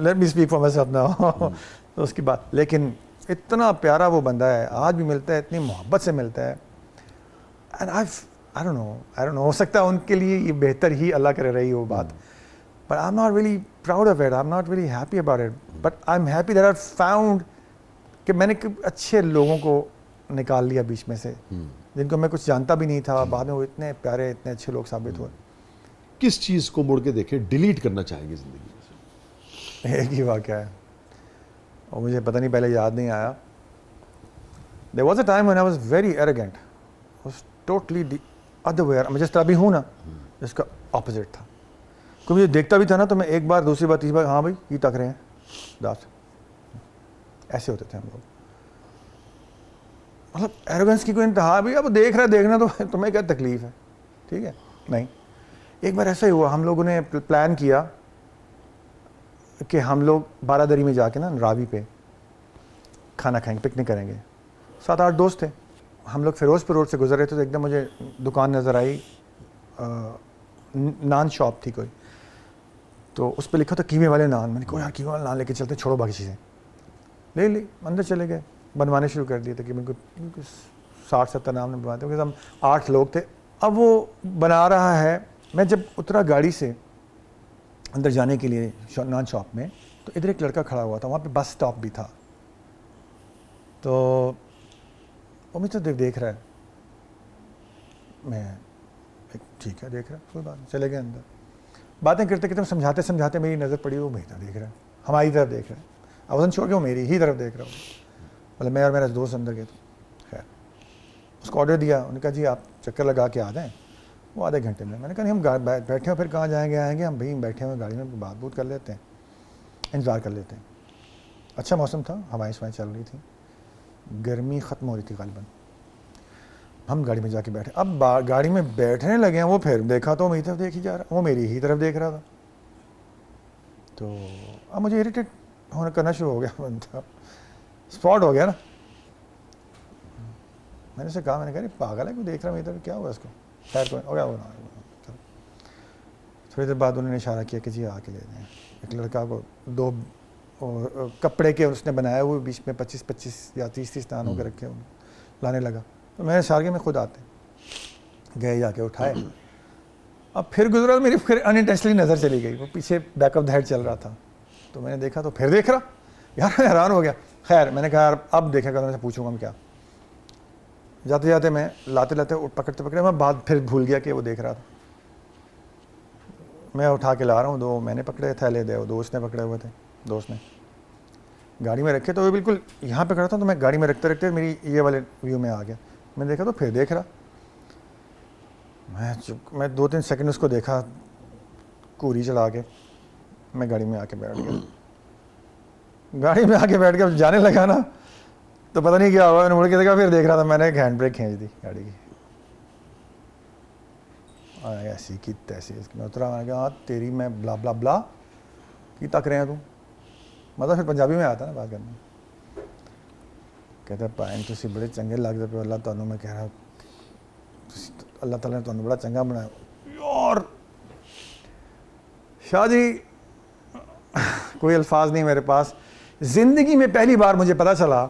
[SPEAKER 2] let me speak for myself now. تو اس کی بات, لیکن اتنا پیارا وہ بندہ ہے, آج بھی ملتا ہے, اتنی محبت سے ملتا ہے. And I don't know, ہو سکتا ہے ان کے لیے یہ بہتر ہی اللہ کرے رہی ہو بات, but I'm not really proud of it, I'm not really happy about it, but I'm happy that I found کہ میں نے اچھے لوگوں کو نکال لیا بیچ میں سے, جن کو میں کچھ جانتا بھی نہیں تھا, بعد میں وہ اتنے پیارے, اتنے اچھے لوگ ثابت ہوئے.
[SPEAKER 1] کس چیز کو مڑ کے دیکھیں ڈیلیٹ کرنا چاہیں گے زندگی میں؟
[SPEAKER 2] ایک ہی واقعہ ہے, اور مجھے پتہ نہیں, پہلے یاد نہیں آیا. There was a time when I was very arrogant, I was totally the other way around. میں جس طرح بھی ہوں نا, جس کا اپوزٹ تھا. کوئی مجھے دیکھتا بھی تھا نا, تو میں ایک بار, دوسری بار, تیسری بار, ہاں بھائی یہ تک رہے ہیں, داس, ایسے ہوتے تھے ہم لوگ. مطلب ایروگنس کی کوئی انتہا بھی, اب دیکھ رہا ہے, دیکھنا تو تمہیں کیا تکلیف ہے, ٹھیک ہے. نہیں, ایک بار ایسا ہی ہوا, ہم لوگوں نے پلان کیا کہ ہم لوگ بارادری میں جا کے نا راوی پہ کھانا کھائیں گے, پکنک کریں گے. 7-8 دوست تھے, ہم لوگ فیروز پور روڈ سے گزر رہے تھے, تو ایک دم مجھے دکان نظر آئی, نان شاپ تھی کوئی, تو اس پہ لکھا تھا قیمے والے نان. میں نے کہا یار قیمے والے نان لے کے چلتے, چھوڑو باقی چیزیں. لے لی, اندر چلے گئے, بنوانے شروع کر دیے. تقریباً 60-70 نام نے بنواتے, کیونکہ ہم 8 لوگ تھے. اب وہ بنا رہا ہے, میں جب اترا گاڑی سے اندر جانے کے لیے نان شاپ میں, تو ادھر ایک لڑکا کھڑا ہوا تھا, وہاں پہ بس اسٹاپ بھی تھا. تو وہ مجھے دیکھ رہا ہے, میں ٹھیک ہے دیکھ رہا, کوئی بات نہیں, چلے گئے اندر. باتیں کرتے کرتے سمجھاتے سمجھاتے میری نظر پڑی, وہ میری طرف دیکھ رہا ہے, ہماری طرف دیکھ رہا ہے. آوازن چھوڑ کے وہ میری ہی طرف دیکھ رہا ہوں. مطلب میں اور میرا دوست اندر گئے تھے. خیر, اس کو آرڈر دیا, انہوں نے کہا جی آپ چکر لگا کے آ جائیں, وہ آدھے گھنٹے میں. میں نے کہا نہیں, ہم بیٹھے ہیں, پھر کہاں جائیں گے, آئیں گے, ہم بھائی بیٹھے ہوئے گاڑی میں بات بوت کر لیتے ہیں, انتظار کر لیتے ہیں. اچھا موسم تھا, ہوائیں چل رہی تھیں, گرمی ختم ہو رہی تھی غالباً. ہم گاڑی میں جا کے بیٹھے. اب گاڑی میں بیٹھنے لگے ہیں, وہ پھر دیکھا تو میری طرف دیکھ ہی جا رہا, وہ میری ہی طرف دیکھ رہا تھا. تو اب مجھے اریٹیٹ ہونا کرنا شروع ہو گیا, بندہ اسپاٹ ہو گیا نا. میں نے اسے کہا, میں نے کہا نہیں پاگل ہے, کوئی دیکھ رہا میری طرف, کیا ہوا اس کو, خیر کوئی ہو گیا. تھوڑی دیر بعد انہوں نے اشارہ کیا کہ جی آ کے لے دیں. ایک لڑکا کو 2 کپڑے کے اس نے بنایا ہوئے, بیچ میں 25 یا 30 نان ہو کے رکھے, لانے لگا. تو میں نے اشارہ کیا میں خود آتے, گئے, جا کے اٹھائے. اب پھر گزرا, میری پھر انٹینشنلی نظر چلی گئی, وہ پیچھے بیک آف دا ہیڈ چل رہا تھا. تو میں نے دیکھا, تو پھر دیکھ رہا, یار میں حیران ہو گیا. خیر میں نے کہا یار اب دیکھا کروں, میں سے پوچھوں گا میں کیا. جاتے جاتے میں لاتے پکڑتے میں بات پھر بھول گیا کہ وہ دیکھ رہا تھا. میں اٹھا کے لا رہا ہوں, 2 میں نے پکڑے تھیلے, 2 اس نے پکڑے ہوئے تھے, دوست نے. گاڑی میں رکھے تو وہ بالکل یہاں پہ کھڑا تھا, تو میں گاڑی میں رکھتے رکھتے میری یہ والے ویو میں آ گیا. میں دیکھا تو پھر دیکھ رہا, میں 2-3 سیکنڈ اس کو دیکھا کوری چلا کے, میں گاڑی میں آ کے بیٹھ گیا. گاڑی میں آ کے بیٹھ کے جانے لگا نا تو پتہ نہیں کیا ہوا, میں نے مڑ کے دیکھا, پھر دیکھ رہا تھا میں نے ایک ہینڈ بریک کھینچ دی گاڑی کی, ایسی کی تیسی. میں اترا, میں نے کہا تیری میں بلا بلا بلا کی تک رہے ہیں تم, مطلب پھر پنجابی میں آتا نا بات کرنا. کہتا پائن تسی بڑے چنگے لگتے پہ اللہ تعالیٰ, میں کہہ رہا اللہ تعالیٰ نے تمہیں بڑا چنگا بنایا. اور شاہ جی کوئی الفاظ نہیں میرے پاس. زندگی میں پہلی بار مجھے پتا چلا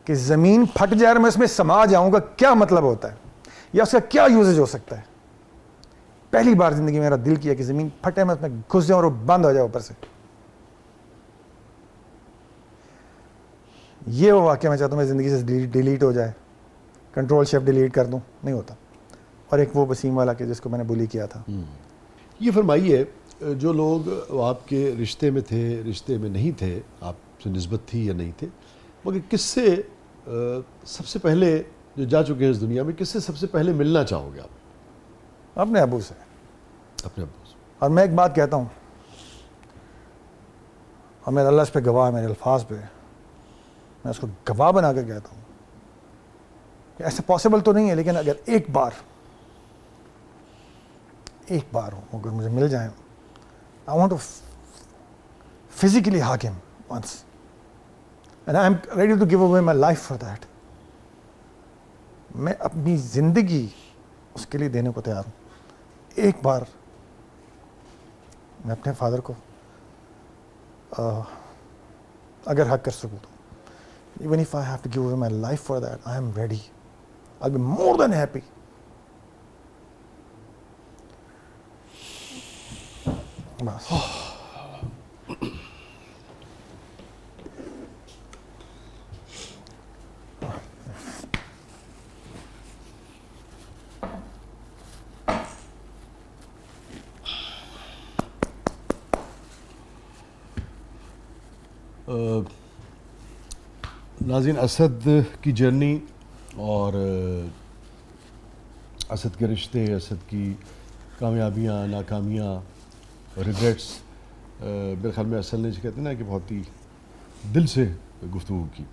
[SPEAKER 2] کہ زمین پھٹ جائے اور میں اس میں سما جاؤں گا کیا مطلب ہوتا ہے, یا اس کا کیا یوزیج ہو سکتا ہے. پہلی بار زندگی میں میرا دل کیا کہ زمین پھٹے, میں اس میں گھس جاؤں اور وہ بند ہو جائے اوپر سے. یہ وہ واقعہ میں چاہتا ہوں میں زندگی سے ڈیلیٹ ہو جائے, کنٹرول شفٹ ڈیلیٹ کر دوں, نہیں ہوتا. اور ایک وہ وسیم والا کہ جس کو میں نے بلی کیا تھا.
[SPEAKER 1] یہ فرمائیے, جو لوگ آپ کے رشتے میں تھے, رشتے میں نہیں تھے, آپ سے نسبت تھی یا نہیں تھے, مگر کس سے سب سے پہلے جو جا چکے ہیں اس دنیا میں, کس سے سب سے پہلے ملنا چاہو گے آپ؟
[SPEAKER 2] اپنے ابو سے.
[SPEAKER 1] اپنے ابو سے. اور
[SPEAKER 2] میں ایک بات کہتا ہوں, اور میرا اللہ اس پہ گواہ ہے, میرے الفاظ پہ میں اس کو گواہ بنا کر کہتا ہوں کہ ایسا پاسبل تو نہیں ہے, لیکن اگر ایک بار ہو اگر مجھے مل جائیں, I want to physically hug him once. And I am ready to give away my life for that. میں اپنی زندگی اس کے لیے دینے کو تیار ہوں. ایک بار میں اپنے فادر کو اگر حق کر سکوں تو, even if I have to give away my life for that, I am ready. I'll be more than happy. بس.
[SPEAKER 1] ناظرین, اسد کی جرنی اور اسد کے رشتے, اسد کی کامیابیاں, ناکامیاں, ریگریٹس, میرے خیال میں اصل نے جو کہتے ہیں نا کہ بہت ہی دل سے گفتگو کی,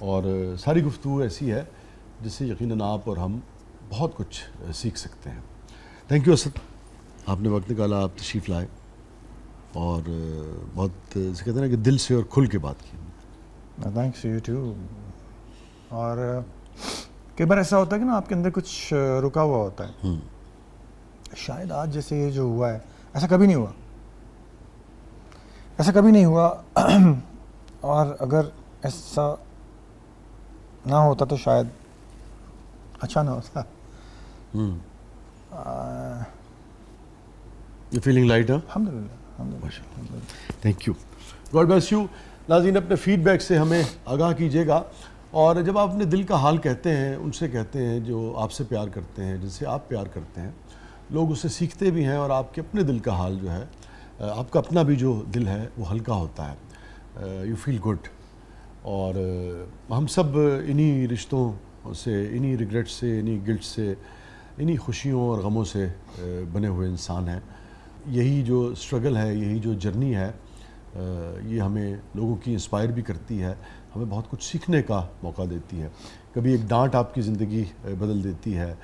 [SPEAKER 1] اور ساری گفتگو ایسی ہے جس سے یقیناً آپ اور ہم بہت کچھ سیکھ سکتے ہیں. تھینک یو اسد, آپ نے وقت نکالا, آپ تشریف لائے اور بہت کہتے ہیں نا کہ دل سے اور کھل کے بات کی.
[SPEAKER 2] Thanks you too. اور کئی بار ایسا ہوتا ہے کہ نا آپ کے اندر کچھ رکا ہوا ہوتا ہے, شاید آج جیسے یہ جو ہوا ہے ایسا کبھی نہیں ہوا, اور اگر ایسا نہ ہوتا تو شاید اچھا نہ ہوتا.
[SPEAKER 1] یہ فیلنگ لائٹ ہے.
[SPEAKER 2] الحمدللہ.
[SPEAKER 1] Thank you, God bless you. ناظرین, اپنے فیڈ بیک سے ہمیں آگاہ کیجیے گا, اور جب آپ اپنے دل کا حال کہتے ہیں, ان سے کہتے ہیں جو آپ سے پیار کرتے ہیں, جن سے آپ پیار کرتے ہیں, لوگ اس سے سیکھتے بھی ہیں, اور آپ کے اپنے دل کا حال جو ہے, آپ کا اپنا بھی جو دل ہے وہ ہلکا ہوتا ہے, یو فیل گڈ. اور ہم سب انہی رشتوں سے, انہی ریگریٹ سے, انہی گلٹ سے, انہی خوشیوں اور غموں سے بنے ہوئے انسان ہیں. یہی جو اسٹرگل ہے, یہی جو جرنی ہے, یہ ہمیں لوگوں کی انسپائر بھی کرتی ہے, ہمیں بہت کچھ سیکھنے کا موقع دیتی ہے. کبھی ایک ڈانٹ آپ کی زندگی بدل دیتی ہے,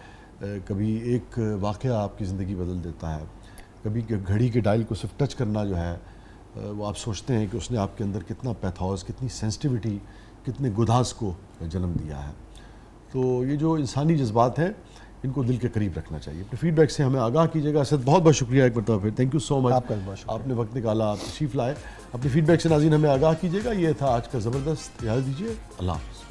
[SPEAKER 1] کبھی ایک واقعہ آپ کی زندگی بدل دیتا ہے, کبھی گھڑی کے ڈائل کو صرف ٹچ کرنا جو ہے وہ آپ سوچتے ہیں کہ اس نے آپ کے اندر کتنا پیتھوس, کتنی سینسٹیوٹی, کتنے گداز کو جنم دیا ہے. تو یہ جو انسانی جذبات ہیں ان کو دل کے قریب رکھنا چاہیے. اپنے فیڈ بیک سے ہمیں آگاہ کیجیے گا. اسد, بہت بہت شکریہ ایک مرتبہ پھر. تھینک یو سو مچ, آپ نے وقت نکالا, آپ تشریف لائے. اپنے فیڈ بیک سے ناظرین ہمیں آگاہ کیجیے گا. یہ تھا آج کا زبردست. اجازت دیجیے, اللہ حافظ.